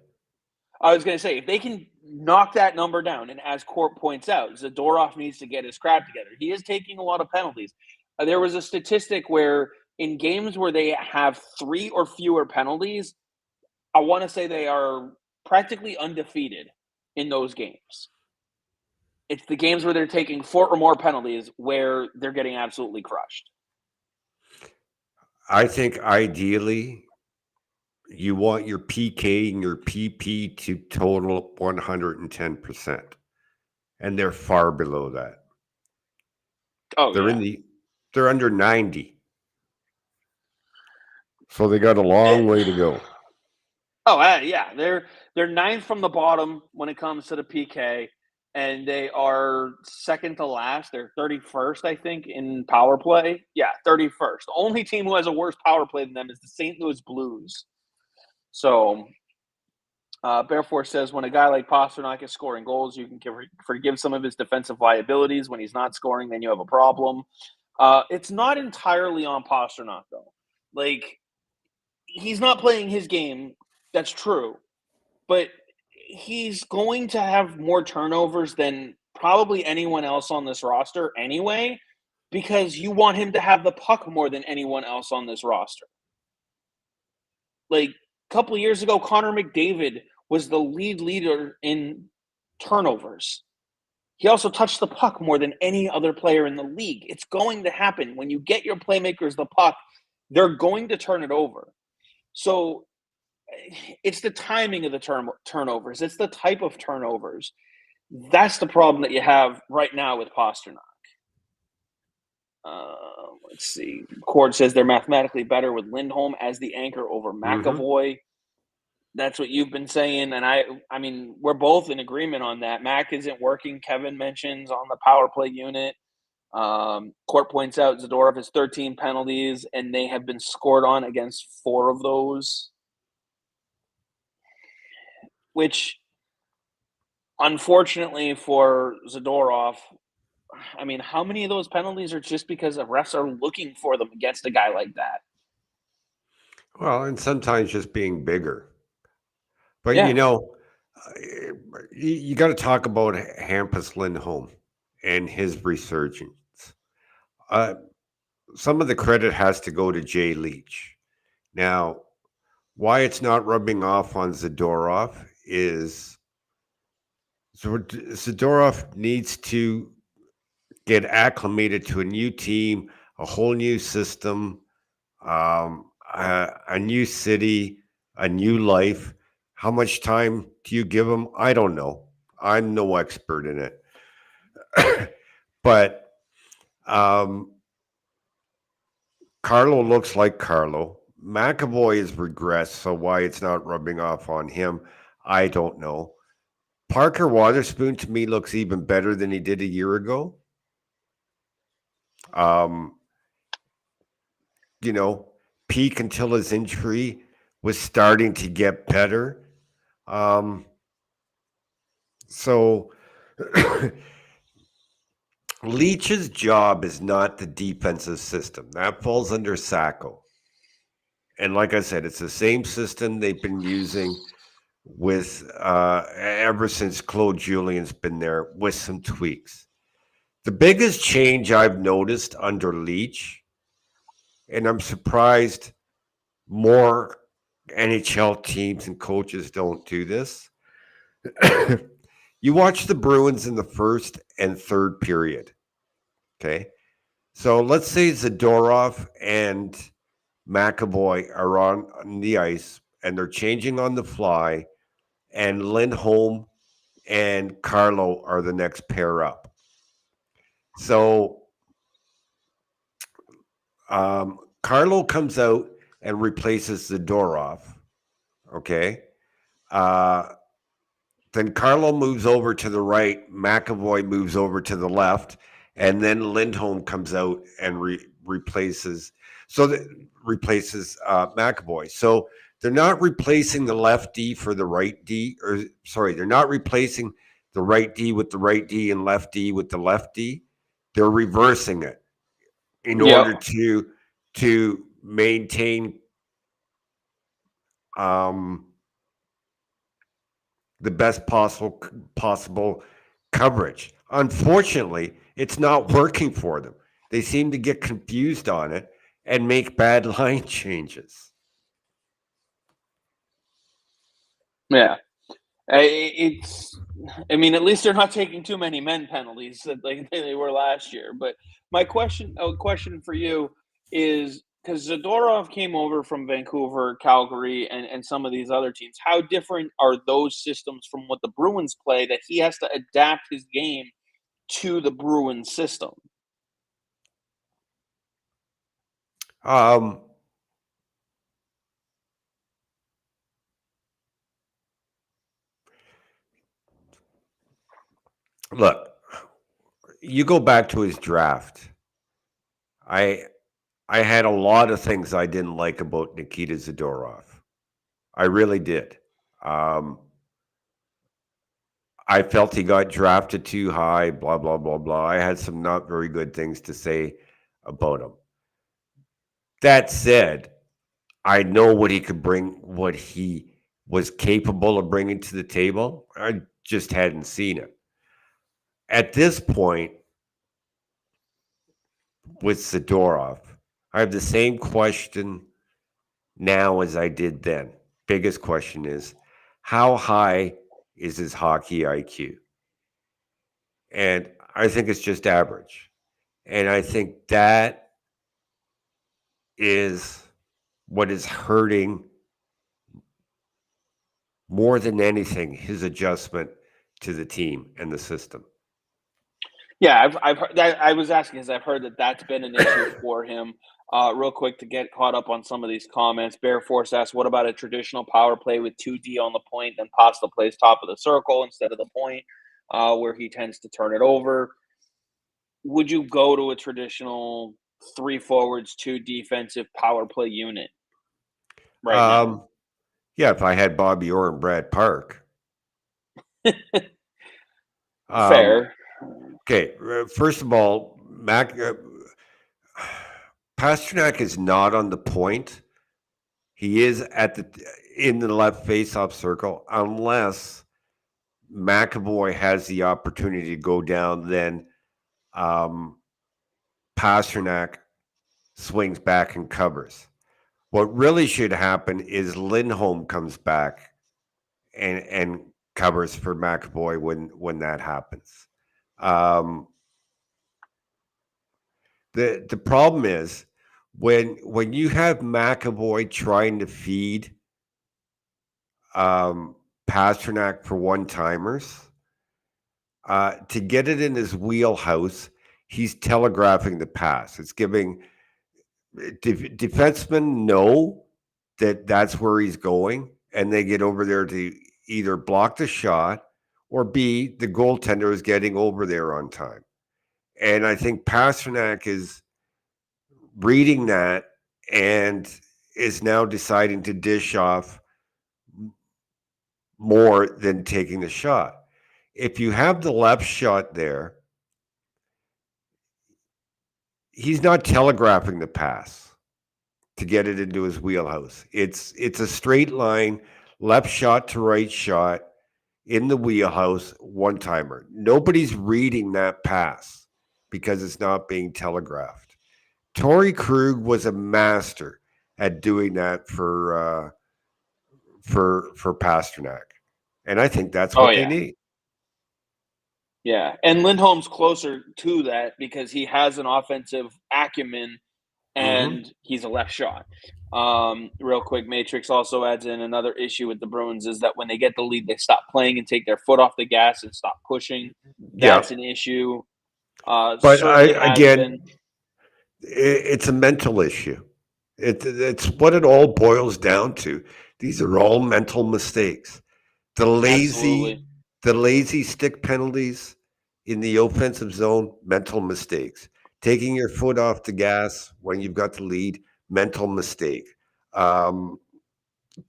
I was going to say, if they can knock that number down, and as Court points out, Zadorov needs to get his crap together. He is taking a lot of penalties. There was a statistic where in games where they have 3 or fewer penalties, I want to say they are practically undefeated in those games. It's the games where they're taking 4 or more penalties where they're getting absolutely crushed. I think ideally you want your PK and your PP to total 110%. And they're far below that. Oh, they're under 90. So they got a long way to go. Oh, yeah. They're ninth from the bottom when it comes to the PK, and they are second to last. They're 31st, I think, in power play. Yeah, 31st. The only team who has a worse power play than them is the St. Louis Blues. So, Bearforce says, when a guy like Pastrnak is scoring goals, you can forgive some of his defensive liabilities. When he's not scoring, then you have a problem. It's not entirely on Pastrnak, though. Like, he's not playing his game. That's true. But he's going to have more turnovers than probably anyone else on this roster anyway, because you want him to have the puck more than anyone else on this roster. Like a couple of years ago, Connor McDavid was the leader in turnovers. He also touched the puck more than any other player in the league. It's going to happen. When you get your playmakers the puck, they're going to turn it over. So it's the timing of the turnovers. It's the type of turnovers. That's the problem that you have right now with Pastrnak. Let's see. Cord says they're mathematically better with Lindholm as the anchor over McAvoy. That's what you've been saying, and I mean, we're both in agreement on that. Mac isn't working. Kevin mentions on the power play unit. Court points out Zadorov has 13 penalties, and they have been scored on against 4 of those, which, unfortunately for Zadorov, I mean, how many of those penalties are just because the refs are looking for them against a guy like that? Well, and sometimes just being bigger. But, Yeah. you got to talk about Hampus Lindholm and his resurgence. Some of the credit has to go to Jay Leach. Now, why it's not rubbing off on Zadorov is Zadorov needs to get acclimated to a new team, a whole new system, a new city, a new life. How much time do you give him? I don't know. I'm no expert in it. But Carlo looks like Carlo. McAvoy has regressed, so why it's not rubbing off on him, I don't know. Parker Waterspoon to me looks even better than he did a year ago. Peeke until his injury was starting to get better. So Leach's job is not the defensive system. That falls under Sacco. And like I said, it's the same system they've been using with ever since Claude Julien's been there, with some tweaks. The biggest change I've noticed under Leach, and I'm surprised more NHL teams and coaches don't do this. You watch the Bruins in the first and third period. Okay. So let's say Zadorov and McAvoy are on the ice and they're changing on the fly, and Lindholm and Carlo are the next pair up. So Carlo comes out and replaces Zadorov. Okay. Then Carlo moves over to the right, McAvoy moves over to the left, and then Lindholm comes out and replaces McAvoy. So they're not replacing the left D for the right D, or sorry, they're not replacing the right D with the right D and left D with the left D. They're reversing it in order to maintain the best possible coverage. Unfortunately, it's not working for them. They seem to get confused on it and make bad line changes. Yeah. I mean, at least they're not taking too many men penalties like they were last year. But my question for you is, because Zadorov came over from Vancouver, Calgary, and some of these other teams, how different are those systems from what the Bruins play that he has to adapt his game to the Bruins system? Look, you go back to his draft. I had a lot of things I didn't like about Nikita Zadorov. I really did. I felt he got drafted too high, blah, blah, blah, blah. I had some not very good things to say about him. That said, I know what he could bring, what he was capable of bringing to the table. I just hadn't seen it. At this point, with Zadorov, I have the same question now as I did then. Biggest question is, how high is his hockey IQ? And I think it's just average. And I think that is what is hurting more than anything his adjustment to the team and the system. Yeah, I've heard that. I was asking because I've heard that that's been an issue for him. Real quick to get caught up on some of these comments. Bear Force asks, "What about a traditional power play with 2D on the point, then Pasta plays top of the circle instead of the point, where he tends to turn it over?" Would you go to a traditional three forwards, two defensive power play unit right now? Um, yeah, if I had Bobby Orr and Brad Park. Um, Fair. okay, first of all, Pastrnak is not on the point. He is in the left face-off circle unless McAvoy has the opportunity to go down. Then um, Pastrnak swings back and covers. What really should happen is Lindholm comes back and covers for McAvoy when that happens. Um, the problem is when you have McAvoy trying to feed Pastrnak for one timers, to get it in his wheelhouse, he's telegraphing the pass. It's giving defensemen know that that's where he's going, and they get over there to either block the shot or B, the goaltender is getting over there on time. And I think Pastrnak is reading that and is now deciding to dish off more than taking the shot. If you have the left shot there, he's not telegraphing the pass to get it into his wheelhouse. It's a straight line, left shot to right shot in the wheelhouse, one timer. Nobody's reading that pass because it's not being telegraphed. Torrey Krug was a master at doing that for Pastrnak, and I think that's Oh what they yeah. need. Yeah, and Lindholm's closer to that because he has an offensive acumen Mm-hmm. and he's a left shot. Real quick, Matrix also adds in another issue with the Bruins is that when they get the lead, they stop playing and take their foot off the gas and stop pushing. Yeah, That's an issue. but Certainly has been. it's a mental issue. It's what it all boils down to. These are all mental mistakes. The Absolutely. lazy, the lazy stick penalties in the offensive zone, mental mistakes. Taking your foot off the gas when you've got the lead, mental mistake. Um,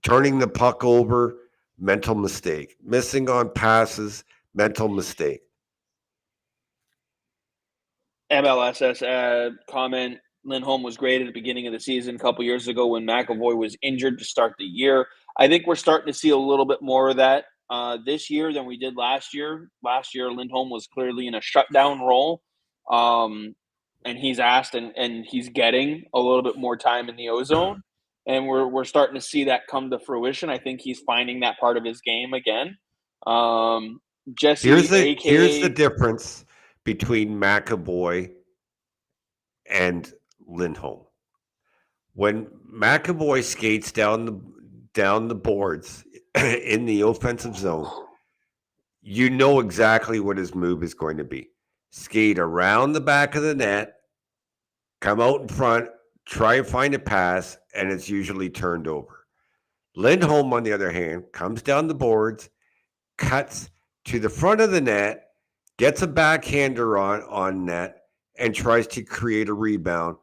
Turning the puck over, mental mistake. Missing on passes, mental mistake. MLSS comment Lindholm was great at the beginning of the season a couple years ago when McAvoy was injured to start the year. I think we're starting to see a little bit more of that this year than we did last year. Last year, Lindholm was clearly in a shutdown role. And he's asked and he's getting a little bit more time in the ozone. And we're starting to see that come to fruition. I think he's finding that part of his game again. Jesse, Here's the aka difference between McAvoy and Lindholm. When McAvoy skates down the boards in the offensive zone, you know exactly what his move is going to be. Skate around the back of the net, come out in front, try and find a pass, and it's usually turned over. Lindholm, on the other hand, comes down the boards, cuts to the front of the net, gets a backhander on net, and tries to create a rebound,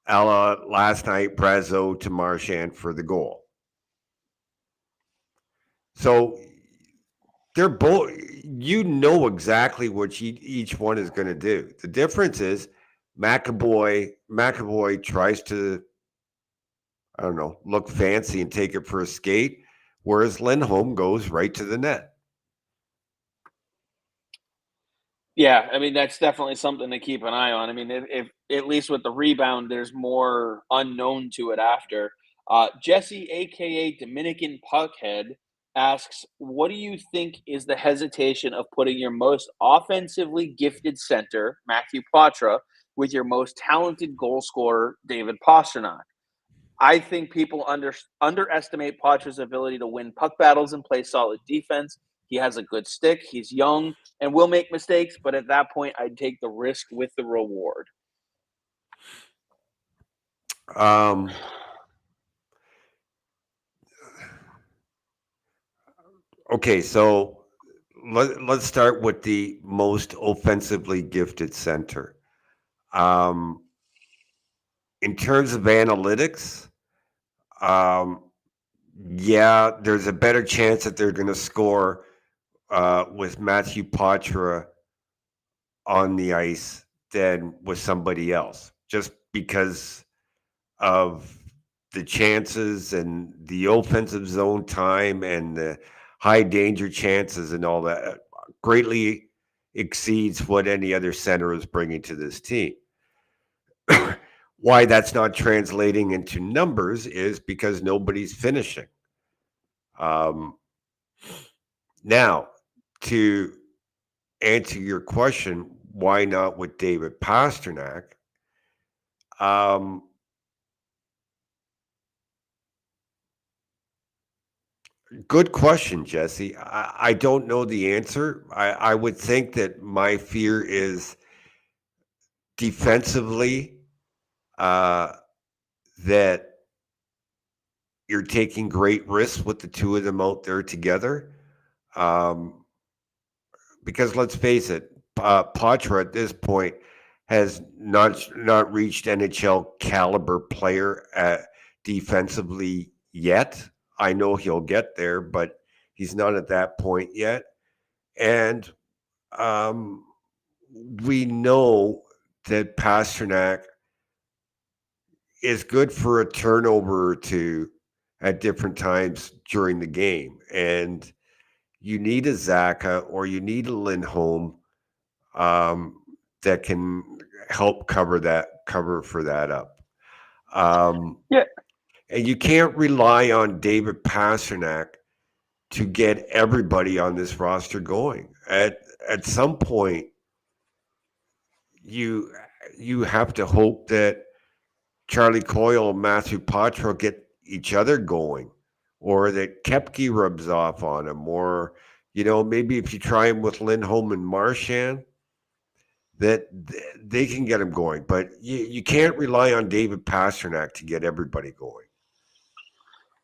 a la last night, Brazo to Marchand for the goal. So they're both, you know exactly what each one is going to do. The difference is McAvoy tries to, I don't know, look fancy and take it for a skate, whereas Lindholm goes right to the net. Yeah, I mean that's definitely something to keep an eye on. I mean, if at least with the rebound, there's more unknown to it after. Jesse, aka Dominican Puckhead, asks, "What do you think is the hesitation of putting your most offensively gifted center, Matthew Poitras, with your most talented goal scorer, David Pastrnak? I think people underestimate Poitra's ability to win puck battles and play solid defense. He has a good stick. He's young and will make mistakes, but at that point, I'd take the risk with the reward. Okay, so let's start with the most offensively gifted center. In terms of analytics, yeah, there's a better chance that they're going to score with Matthew Poitras on the ice than with somebody else, just because of the chances and the offensive zone time and the high danger chances and all that greatly exceeds what any other center is bringing to this team. Why that's not translating into numbers is because nobody's finishing. Now, to answer your question, why not with David Pastrnak? Good question, Jesse. I don't know the answer. I would think that my fear is defensively that you're taking great risks with the two of them out there together. Because let's face it, Poitras at this point has not reached NHL caliber player defensively yet. I know he'll get there, but he's not at that point yet. And we know that Pastrnak is good for a turnover or two at different times during the game. And you need a Zacha or you need a Lindholm that can help cover for that up. Yeah. And you can't rely on David Pastrnak to get everybody on this roster going. At some point, you have to hope that Charlie Coyle and Matthew Poitras get each other going, or that Koepke rubs off on him, or maybe if you try him with Lindholm and Marchand, that they can get him going. But you can't rely on David Pastrnak to get everybody going.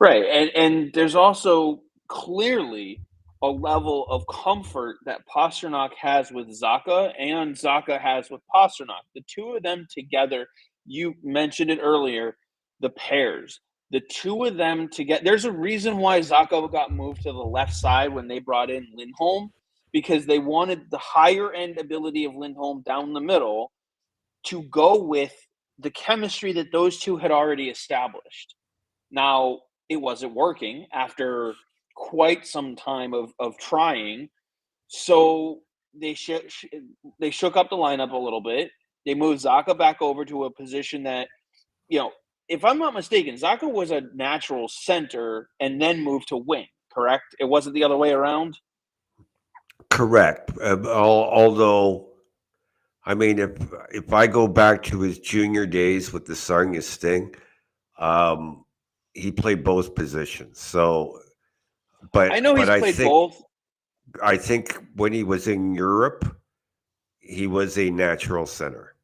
Right. And there's also clearly a level of comfort that Pastrnak has with Zacha and Zacha has with Pastrnak. The two of them together, you mentioned it earlier, the pairs. The two of them together. There's a reason why Zacha got moved to the left side when they brought in Lindholm, because they wanted the higher end ability of Lindholm down the middle to go with the chemistry that those two had already established. Now, it wasn't working after quite some time of trying. So they shook up the lineup a little bit. They moved Zacha back over to a position that, if I'm not mistaken, Zacha was a natural center and then moved to wing, correct? It wasn't the other way around? Correct. Although, I mean, if I go back to his junior days with the Sarnia Sting, he played both positions. So, I know he's I played both. think when he was in Europe, he was a natural center.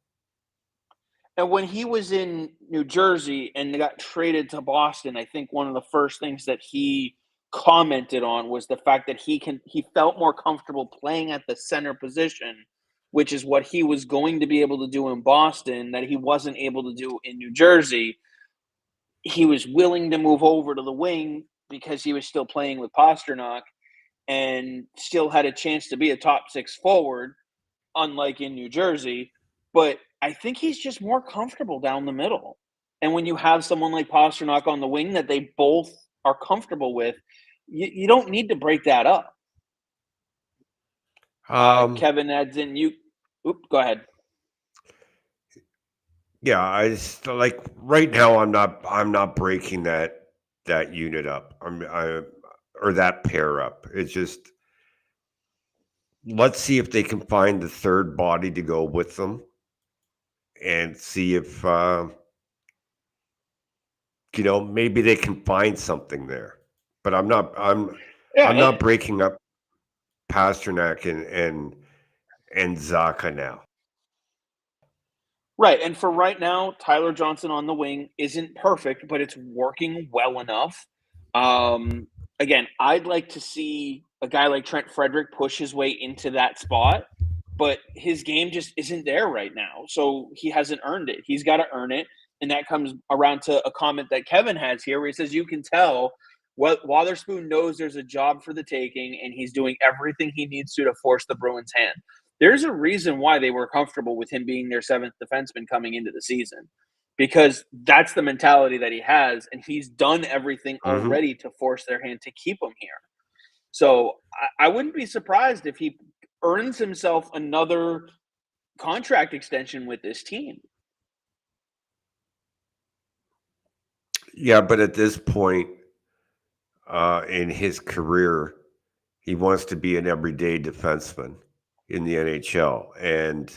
And when he was in New Jersey and got traded to Boston, I think one of the first things that he commented on was the fact that he felt more comfortable playing at the center position, which is what he was going to be able to do in Boston that he wasn't able to do in New Jersey. He was willing to move over to the wing because he was still playing with Pastrnak and still had a chance to be a top six forward, unlike in New Jersey. But I think he's just more comfortable down the middle. And when you have someone like Pastrnak on the wing that they both are comfortable with, you don't need to break that up. Kevin adds in, go ahead. Yeah, I just, like right now I'm not breaking that unit up. Or that pair up. It's just, let's see if they can find the third body to go with them, and see if maybe they can find something there. But I'm not breaking up. Pastrnak and Zacha now. Right, and for right now, Tyler Johnson on the wing isn't perfect, but it's working well enough. Um, Again, I'd like to see a guy like Trent Frederick push his way into that spot, but his game just isn't there right now. So he hasn't earned it. He's got to earn it, and that comes around to a comment that Kevin has here, where he says you can tell what Wotherspoon knows there's a job for the taking, and he's doing everything he needs to force the Bruins' hand. There's a reason why they were comfortable with him being their seventh defenseman coming into the season, because that's the mentality that he has, and he's done everything Mm-hmm. already to force their hand to keep him here. So I wouldn't be surprised if he earns himself another contract extension with this team. Yeah, but at this point in his career, he wants to be an everyday defenseman in the NHL, and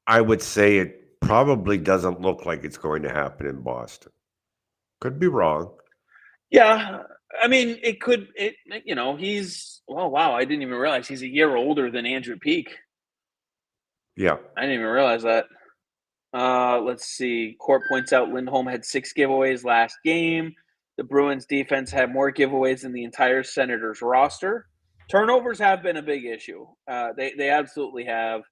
I would say it probably doesn't look like it's going to happen in Boston. Could be wrong. Yeah, I mean, it could. He's wow. I didn't even realize he's a year older than Andrew Peeke. Yeah. I didn't even realize that. Let's see. Court points out Lindholm had 6 giveaways last game. The Bruins defense had more giveaways than the entire Senators roster. Turnovers have been a big issue. They absolutely have.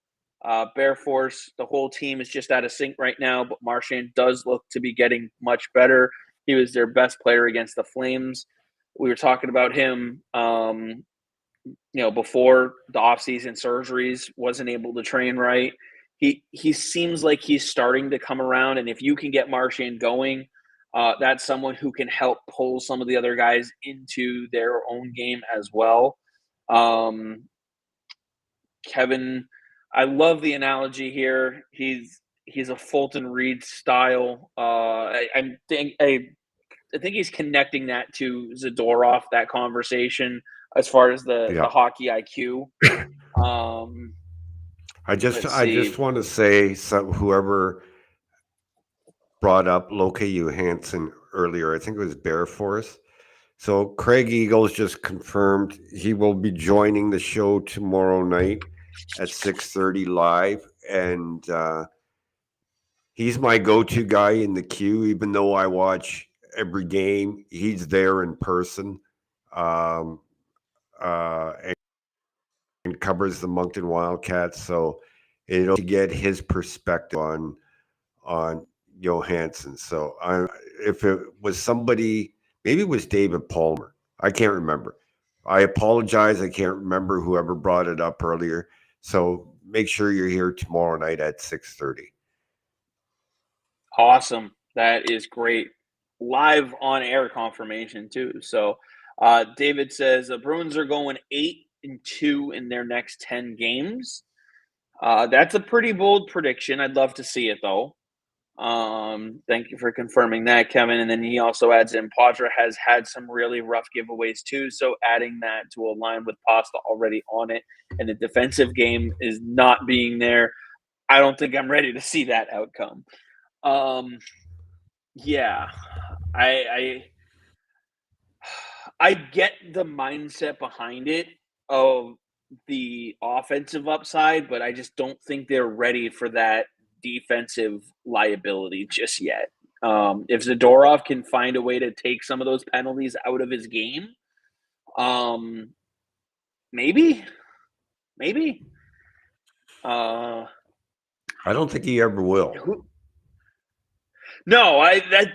Bear Force, the whole team is just out of sync right now, but Marchand does look to be getting much better. He was their best player against the Flames. We were talking about him before the offseason surgeries, wasn't able to train right. He seems like he's starting to come around, and if you can get Marchand going, that's someone who can help pull some of the other guys into their own game as well. Kevin, I love the analogy here. He's a Fulton Reed style. I think he's connecting that to Zadorov, that conversation, as far as the Yeah. hockey IQ. I just Let's see. want to say whoever brought up Loke Johansson earlier, I think it was Bear Force. So Craig Eagles just confirmed he will be joining the show tomorrow night at 6:30 live, and he's my go-to guy in the queue. Even though I watch every game, he's there in person, um, and covers the Moncton Wildcats. So it'll get his perspective on Johansson. So if it was somebody, maybe it was David Palmer. I can't remember. I apologize. I can't remember whoever brought it up earlier. So make sure you're here tomorrow night at 6:30. Awesome. That is great. Live on air confirmation too. So David says the Bruins are going 8-2 in their next 10 games. That's a pretty bold prediction. I'd love to see it though. Thank you for confirming that, Kevin. And then he also adds in Poitras has had some really rough giveaways too. So adding that to a line with Pasta already on it, and the defensive game is not being there, I don't think I'm ready to see that outcome. Yeah, I I get the mindset behind it of the offensive upside, but I just don't think they're ready for that defensive liability just yet. If Zadorov can find a way to take some of those penalties out of his game, um, maybe, maybe. Uh, I don't think he ever will. who, no,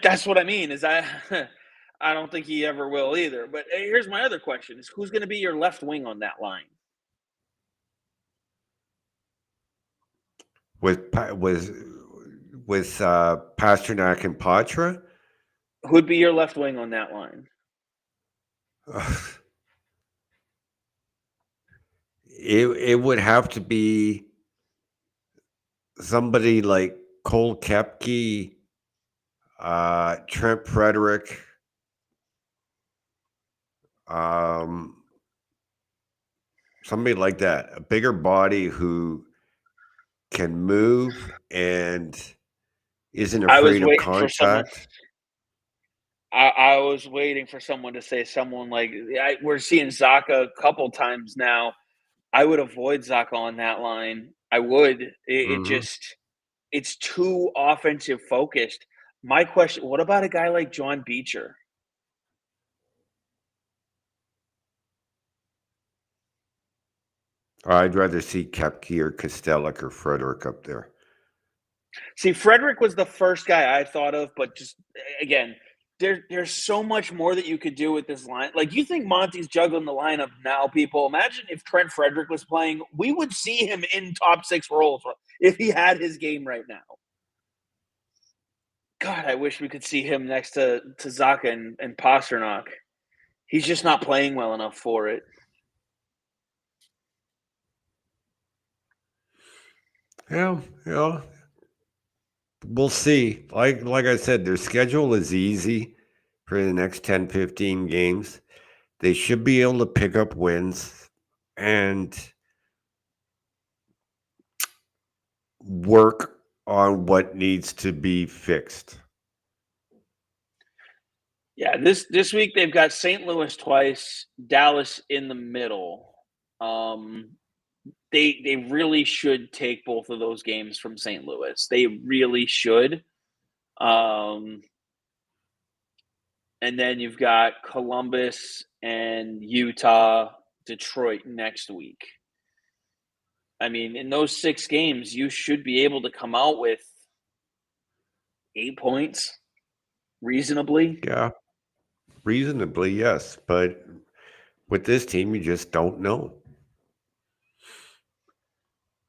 that's what I mean. Is I I don't think he ever will either. But here's my other question: is who's going to be your left wing on that line? With Pastrnak and Patra. Who'd be your left wing on that line? It would have to be somebody like Cole Koepke, Trent Frederick, somebody like that, a bigger body who can move and isn't I was afraid of waiting for someone. contact. I was waiting for someone to say someone like we're seeing Zacha a couple times now. I would avoid Zacha on that line. I would. It Mhm. just it's too offensive focused. My question: what about a guy like John Beecher? I'd rather see Kepke or Kosteluk or Frederick up there. See, Frederick was the first guy I thought of, but just again, there's so much more that you could do with this line. Like, you think Monty's juggling the lineup now, people. Imagine if Trent Frederick was playing. We would see him in top six roles if he had his game right now. God, I wish we could see him next to Zacha and Pastrnak. He's just not playing well enough for it. Yeah, we'll see. Like I said, their schedule is easy for the next 10, 15 games. They should be able to pick up wins and work on what needs to be fixed. Yeah, this week they've got St. Louis twice, Dallas in the middle. They really should take both of those games from St. Louis. They really should. And then you've got Columbus and Utah, Detroit next week. I mean, in those 6 games, you should be able to come out with 8 points reasonably. Yeah, reasonably, yes. But with this team, you just don't know.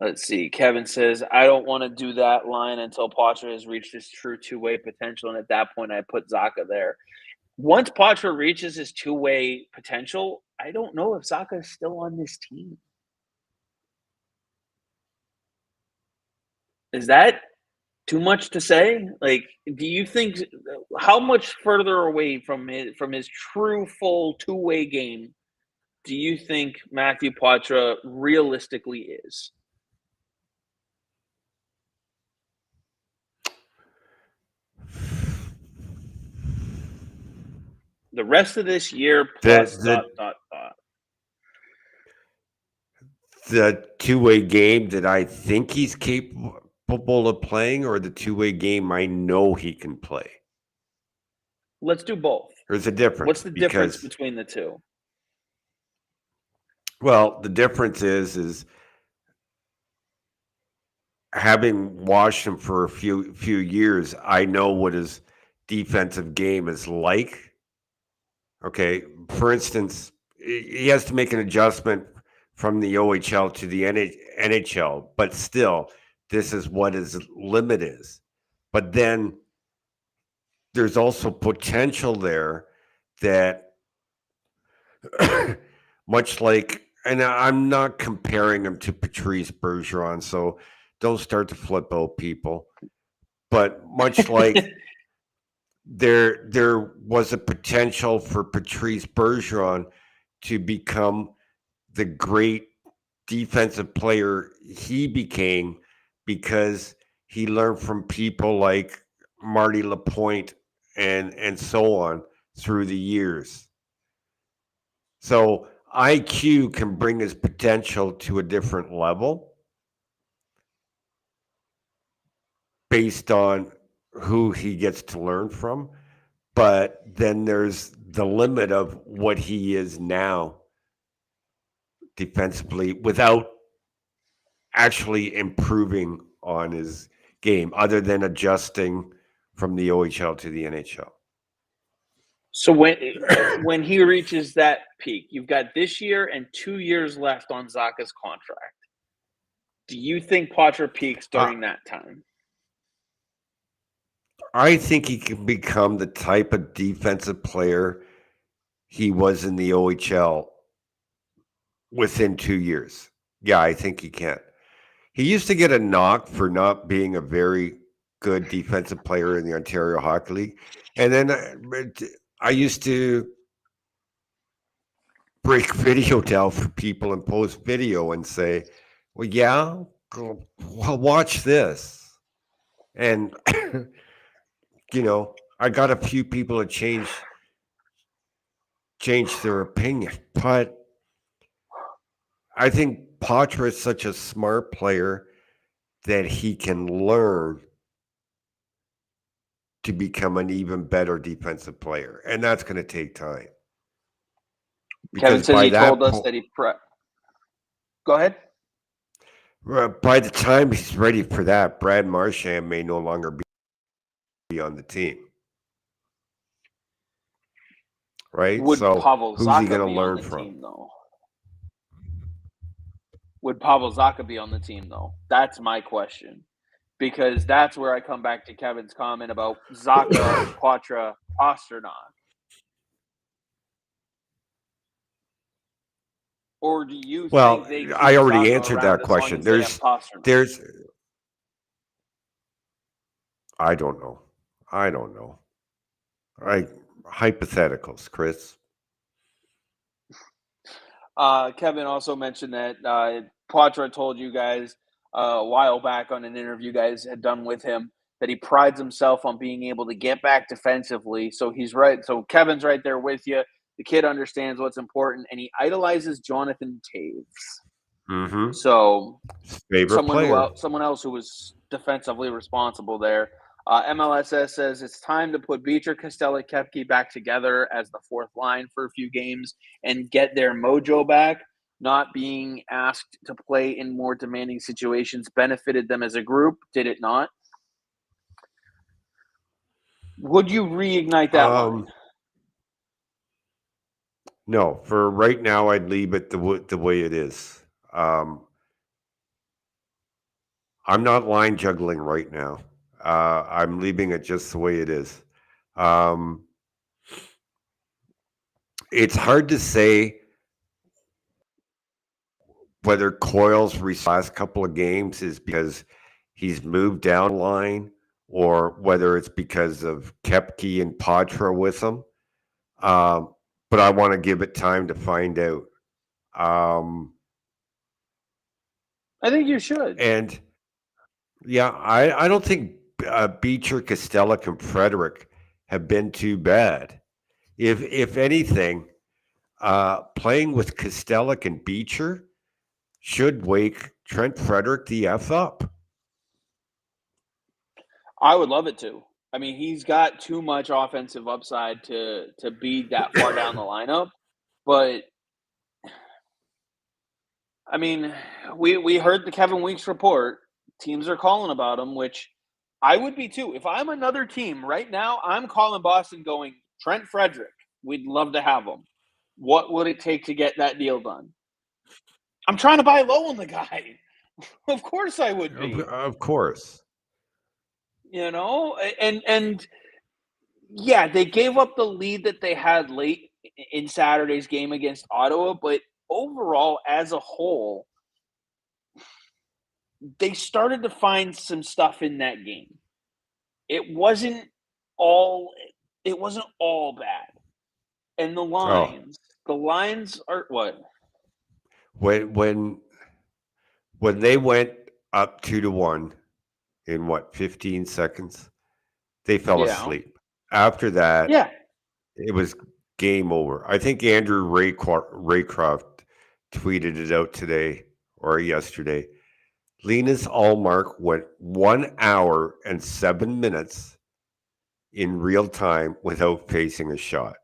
Let's see. Kevin says, I don't want to do that line until Poitras has reached his true two-way potential. And at that point, I put Zacha there. Once Poitras reaches his two-way potential, I don't know if Zacha is still on this team. Is that too much to say? Like, do you think how much further away from his true full two-way game do you think Matthew Poitras realistically is? The rest of this year plus The the two-way game that I think he's capable of playing, or the two-way game I know he can play. Let's do both. There's a difference. What's the difference between the two? Well, the difference is having watched him for a few years, I know what his defensive game is like. Okay, for instance, he has to make an adjustment from the OHL to the NHL, but still, this is what his limit is. But then there's also potential there that, much like, and I'm not comparing him to Patrice Bergeron, so don't start to flip out people. But much like there was a potential for Patrice Bergeron to become the great defensive player he became because he learned from people like Marty Lapointe and so on through the years. So IQ can bring his potential to a different level based on who he gets to learn from. But then there's the limit of what he is now defensively without actually improving on his game other than adjusting from the OHL to the NHL. So when he reaches that peak, you've got this year and 2 years left on Zacha's contract. Do you think Poitras peaks during that time? I think he can become the type of defensive player he was in the OHL within 2 years. Yeah, I think he can. He used to get a knock for not being a very good defensive player in the Ontario Hockey League. And then I used to break video down for people and post video and say, well, yeah, well, watch this. And, you know, I got a few people that change their opinion, but I think Poitras is such a smart player that he can learn to become an even better defensive player, and that's going to take time. Kevin Because says by he that told us that he Go ahead. by the time he's ready for that, Brad Marchand may no longer be on the team. Right? Would So Pavel who's he Zacha going to be on learn the from? team, though? Would Pavel Zacha be on the team, though? That's my question. Because that's where I come back to Kevin's comment about Zacha, Poitras, Pastrnak. Or do you Well, think they keep I already Zacha answered around that as long question. as they have Pastrnak? There's I don't know. Hypotheticals, Chris. Kevin also mentioned that Poitras told you guys a while back on an interview you guys had done with him that he prides himself on being able to get back defensively. So he's right. So Kevin's right there with you. The kid understands what's important, and he idolizes Jonathan Taves. Mm-hmm. So Favorite player. someone else who was defensively responsible there. MLSS says it's time to put Beecher, Costello, Koepke back together as the fourth line for a few games and get their mojo back. Not being asked to play in more demanding situations benefited them as a group, did it not? Would you reignite that line? No, for right now, I'd leave it the way it is. I'm not line juggling right now. I'm leaving it just the way it is. It's hard to say whether Coyle's last couple of games is because he's moved down line or whether it's because of Koepke and Poitras with him. But I want to give it time to find out. I think you should. And yeah, I don't think Beecher, Costello, and Frederick have been too bad. If anything, playing with Costello and Beecher should wake Trent Frederick the F up. I would love it to. I mean, he's got too much offensive upside to be that far down the lineup. But I mean, we heard the Kevin Weeks report. Teams are calling about him, which I would be too. If I'm another team right now, I'm calling Boston going, Trent Frederick, we'd love to have him. What would it take to get that deal done? I'm trying to buy low on the guy. Of course I would be. Of course. You know, and yeah, they gave up the lead that they had late in Saturday's game against Ottawa, but overall, as a whole, they started to find some stuff in that game. It wasn't all bad. And the lines are what? When they went up 2-1 in 15 seconds, they fell asleep. After that, it was game over. I think Andrew Raycroft tweeted it out today or yesterday. Linus Ullmark went 1 hour and 7 minutes in real time without facing a shot.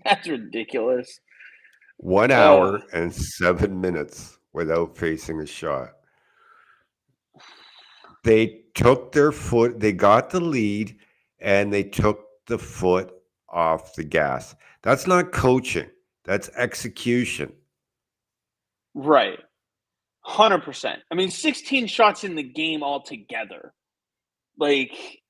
That's ridiculous. 1 hour and 7 minutes without facing a shot. They took their foot, they got the lead, and they took the foot off the gas. That's not coaching. That's execution. Right. 100%. I mean, 16 shots in the game altogether. Like,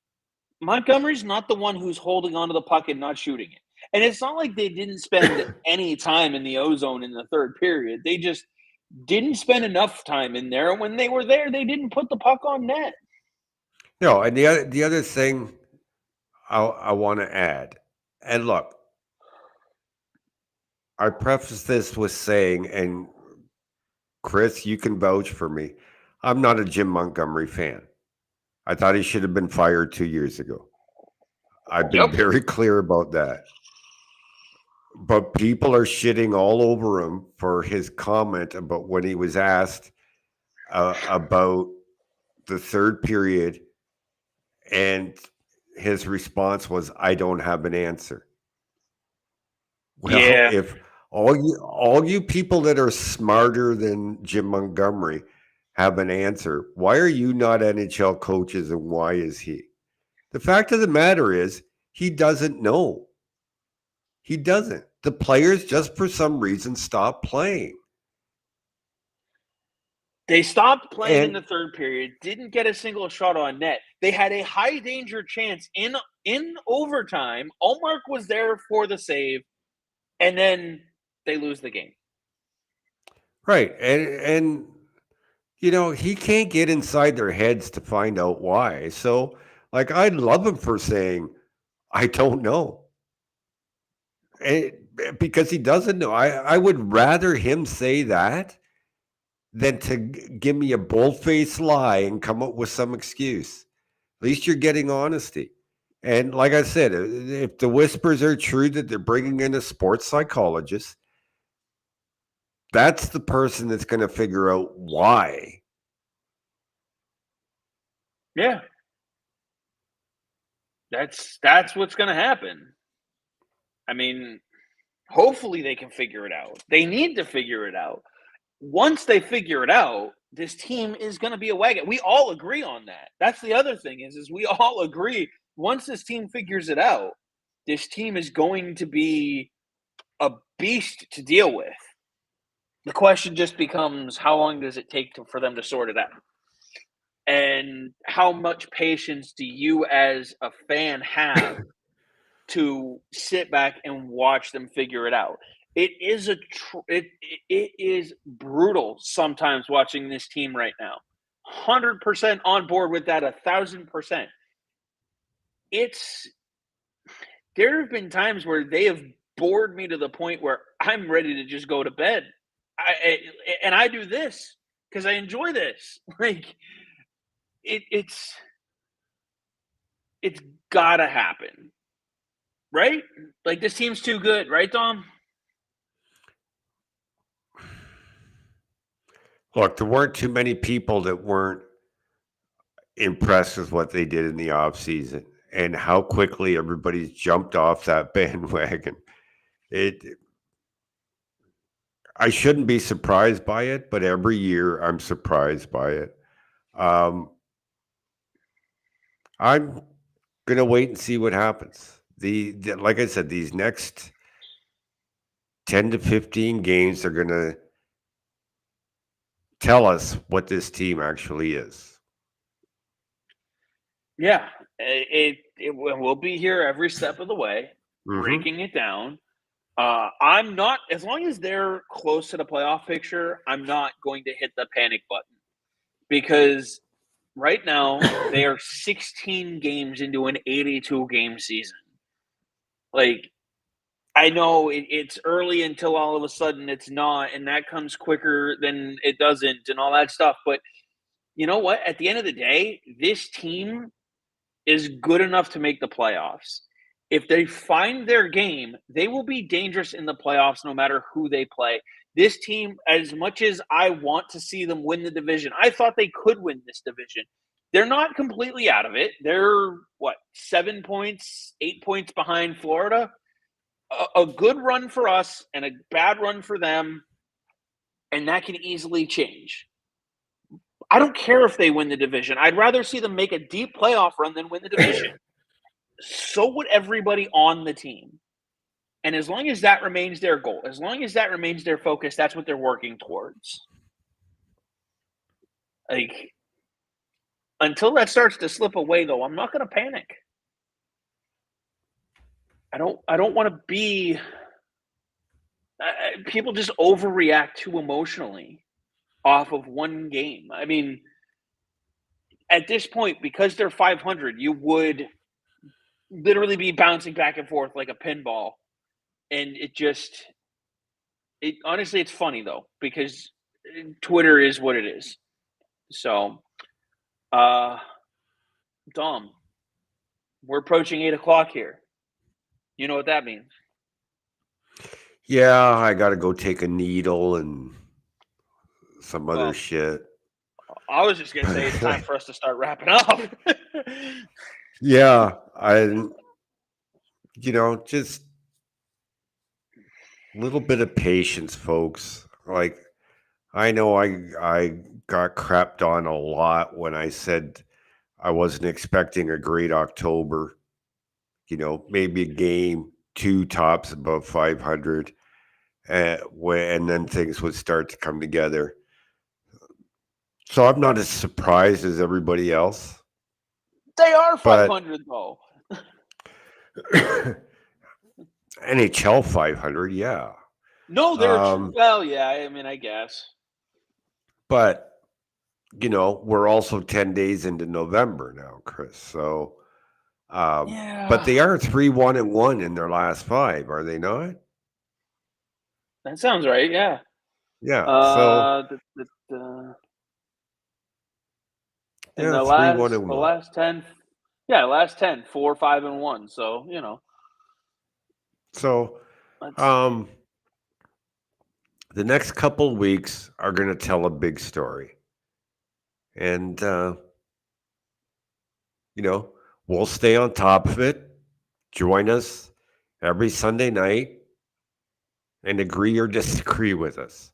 Montgomery's not the one who's holding onto the puck and not shooting it. And it's not like they didn't spend any time in the ozone in the third period. They just didn't spend enough time in there. When they were there, they didn't put the puck on net. No, and the other thing I want to add, and look, I preface this with saying, and Chris, you can vouch for me, I'm not a Jim Montgomery fan. I thought he should have been fired 2 years ago. I've been very clear about that. But people are shitting all over him for his comment about when he was asked about the third period, and his response was, "I don't have an answer." Well, Yeah. if all you people that are smarter than Jim Montgomery have an answer, why are you not NHL coaches, and why is he? The fact of the matter is, he doesn't know. He doesn't. The players just for some reason stop playing. They stopped playing in And the third period, didn't get a single shot on net. They had a high danger chance in overtime. Allmark was there for the save, and then they lose the game. right. And you know, he can't get inside their heads to find out why. So, like, I'd love him for saying, I don't know. Because he doesn't know. I would rather him say that than to give me a bold-faced lie and come up with some excuse. At least you're getting honesty. And like I said, if the whispers are true that they're bringing in a sports psychologist, that's the person that's going to figure out why. Yeah. That's what's going to happen. I mean, hopefully they can figure it out. They need to figure it out. Once they figure it out, this team is going to be a wagon. We all agree on that. That's the other thing is we all agree once this team figures it out, this team is going to be a beast to deal with. The question just becomes how long does it take for them to sort it out? And how much patience do you as a fan have to sit back and watch them figure it out? It is it is brutal sometimes watching this team right now. 100% on board with that, 1,000%. There have been times where they have bored me to the point where I'm ready to just go to bed. And I do this because I enjoy this. Like it's gotta happen, right? Like this team's too good, right, Dom? Look, there weren't too many people that weren't impressed with what they did in the offseason and how quickly everybody's jumped off that bandwagon. I shouldn't be surprised by it, but every year I'm surprised by it. I'm gonna wait and see what happens. Like I said, these next 10 to 15 games are gonna tell us what this team actually is. Yeah, it will be here every step of the way, Mm-hmm. breaking it down. I'm not, as long as they're close to the playoff picture, I'm not going to hit the panic button because right now they are 16 games into an 82 game season. Like, I know it's early until all of a sudden it's not, and that comes quicker than it doesn't, and all that stuff. But you know what? At the end of the day, this team is good enough to make the playoffs. If they find their game, they will be dangerous in the playoffs no matter who they play. This team, as much as I want to see them win the division, I thought they could win this division. They're not completely out of it. They're, what, 7 points, 8 points behind Florida? A good run for us and a bad run for them, and that can easily change. I don't care if they win the division. I'd rather see them make a deep playoff run than win the division. So would everybody on the team. And as long as that remains their goal, as long as that remains their focus, that's what they're working towards. Like, until that starts to slip away, though, I'm not going to panic. I don't want to be. People just overreact too emotionally off of one game. I mean, at this point, because they're 500, you would literally be bouncing back and forth like a pinball, and it honestly, it's funny though because Twitter is what it is. So, Dom, We're approaching 8:00 here. You know what that means? Yeah, I got to go take a needle and some other Well, shit. I was just gonna say it's time for us to start wrapping up. Yeah, just a little bit of patience, folks. Like, I know I got crapped on a lot when I said I wasn't expecting a great October. Maybe a game, two tops above 500, and then things would start to come together. So I'm not as surprised as everybody else, They are but 500 though. NHL 500, yeah. No, they're Um, well, yeah. I mean, I guess. but we're also 10 days into November now, Chris. So, but Yeah, they are 3-1-1 in their last five, are they not? that sounds right. Yeah. Yeah. So Uh, in yeah, the three one last and the one. last 10, yeah, last 10, 4, 5, and 1. So So, let's see. um, the next couple weeks are going to tell a big story, and we'll stay on top of it. Join us every Sunday night and agree or disagree with us.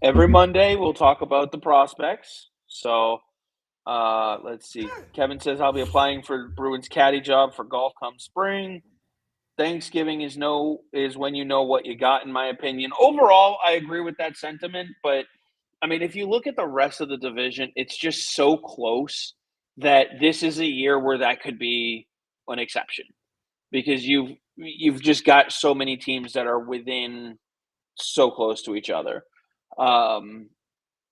Every Monday we'll talk about the prospects. So let's see. Kevin says I'll be applying for Bruins caddy job for golf come spring. Thanksgiving is when you know what you got, in my opinion. Overall, I agree with that sentiment, but I mean, if you look at the rest of the division, it's just so close that this is a year where that could be an exception because you've just got so many teams that are within so close to each other. Um,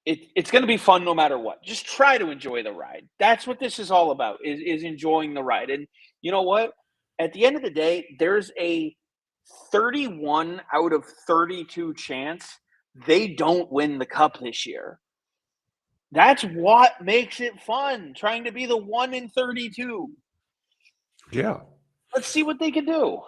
it's going to be fun no matter what. Just try to enjoy the ride. That's what this is all about, is enjoying the ride. And you know what? At the end of the day, there's a 31 out of 32 chance they don't win the cup this year. That's what makes it fun, trying to be the 1 in 32. Yeah. Let's see what they can do.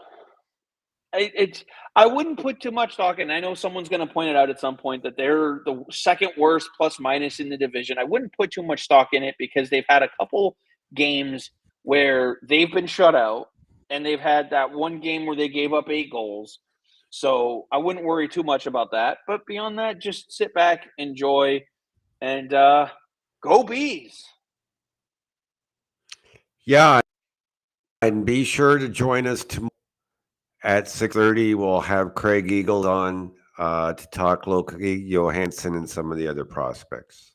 I wouldn't put too much stock in. I know someone's going to point it out at some point that they're the second worst plus minus in the division. I wouldn't put too much stock in it because they've had a couple games where they've been shut out, and they've had that one game where they gave up 8 goals. So I wouldn't worry too much about that. But beyond that, just sit back, enjoy, and go Bees. Yeah. And be sure to join us tomorrow at 6:30. We'll have Craig Eagle on to talk locally, Johansson, and some of the other prospects.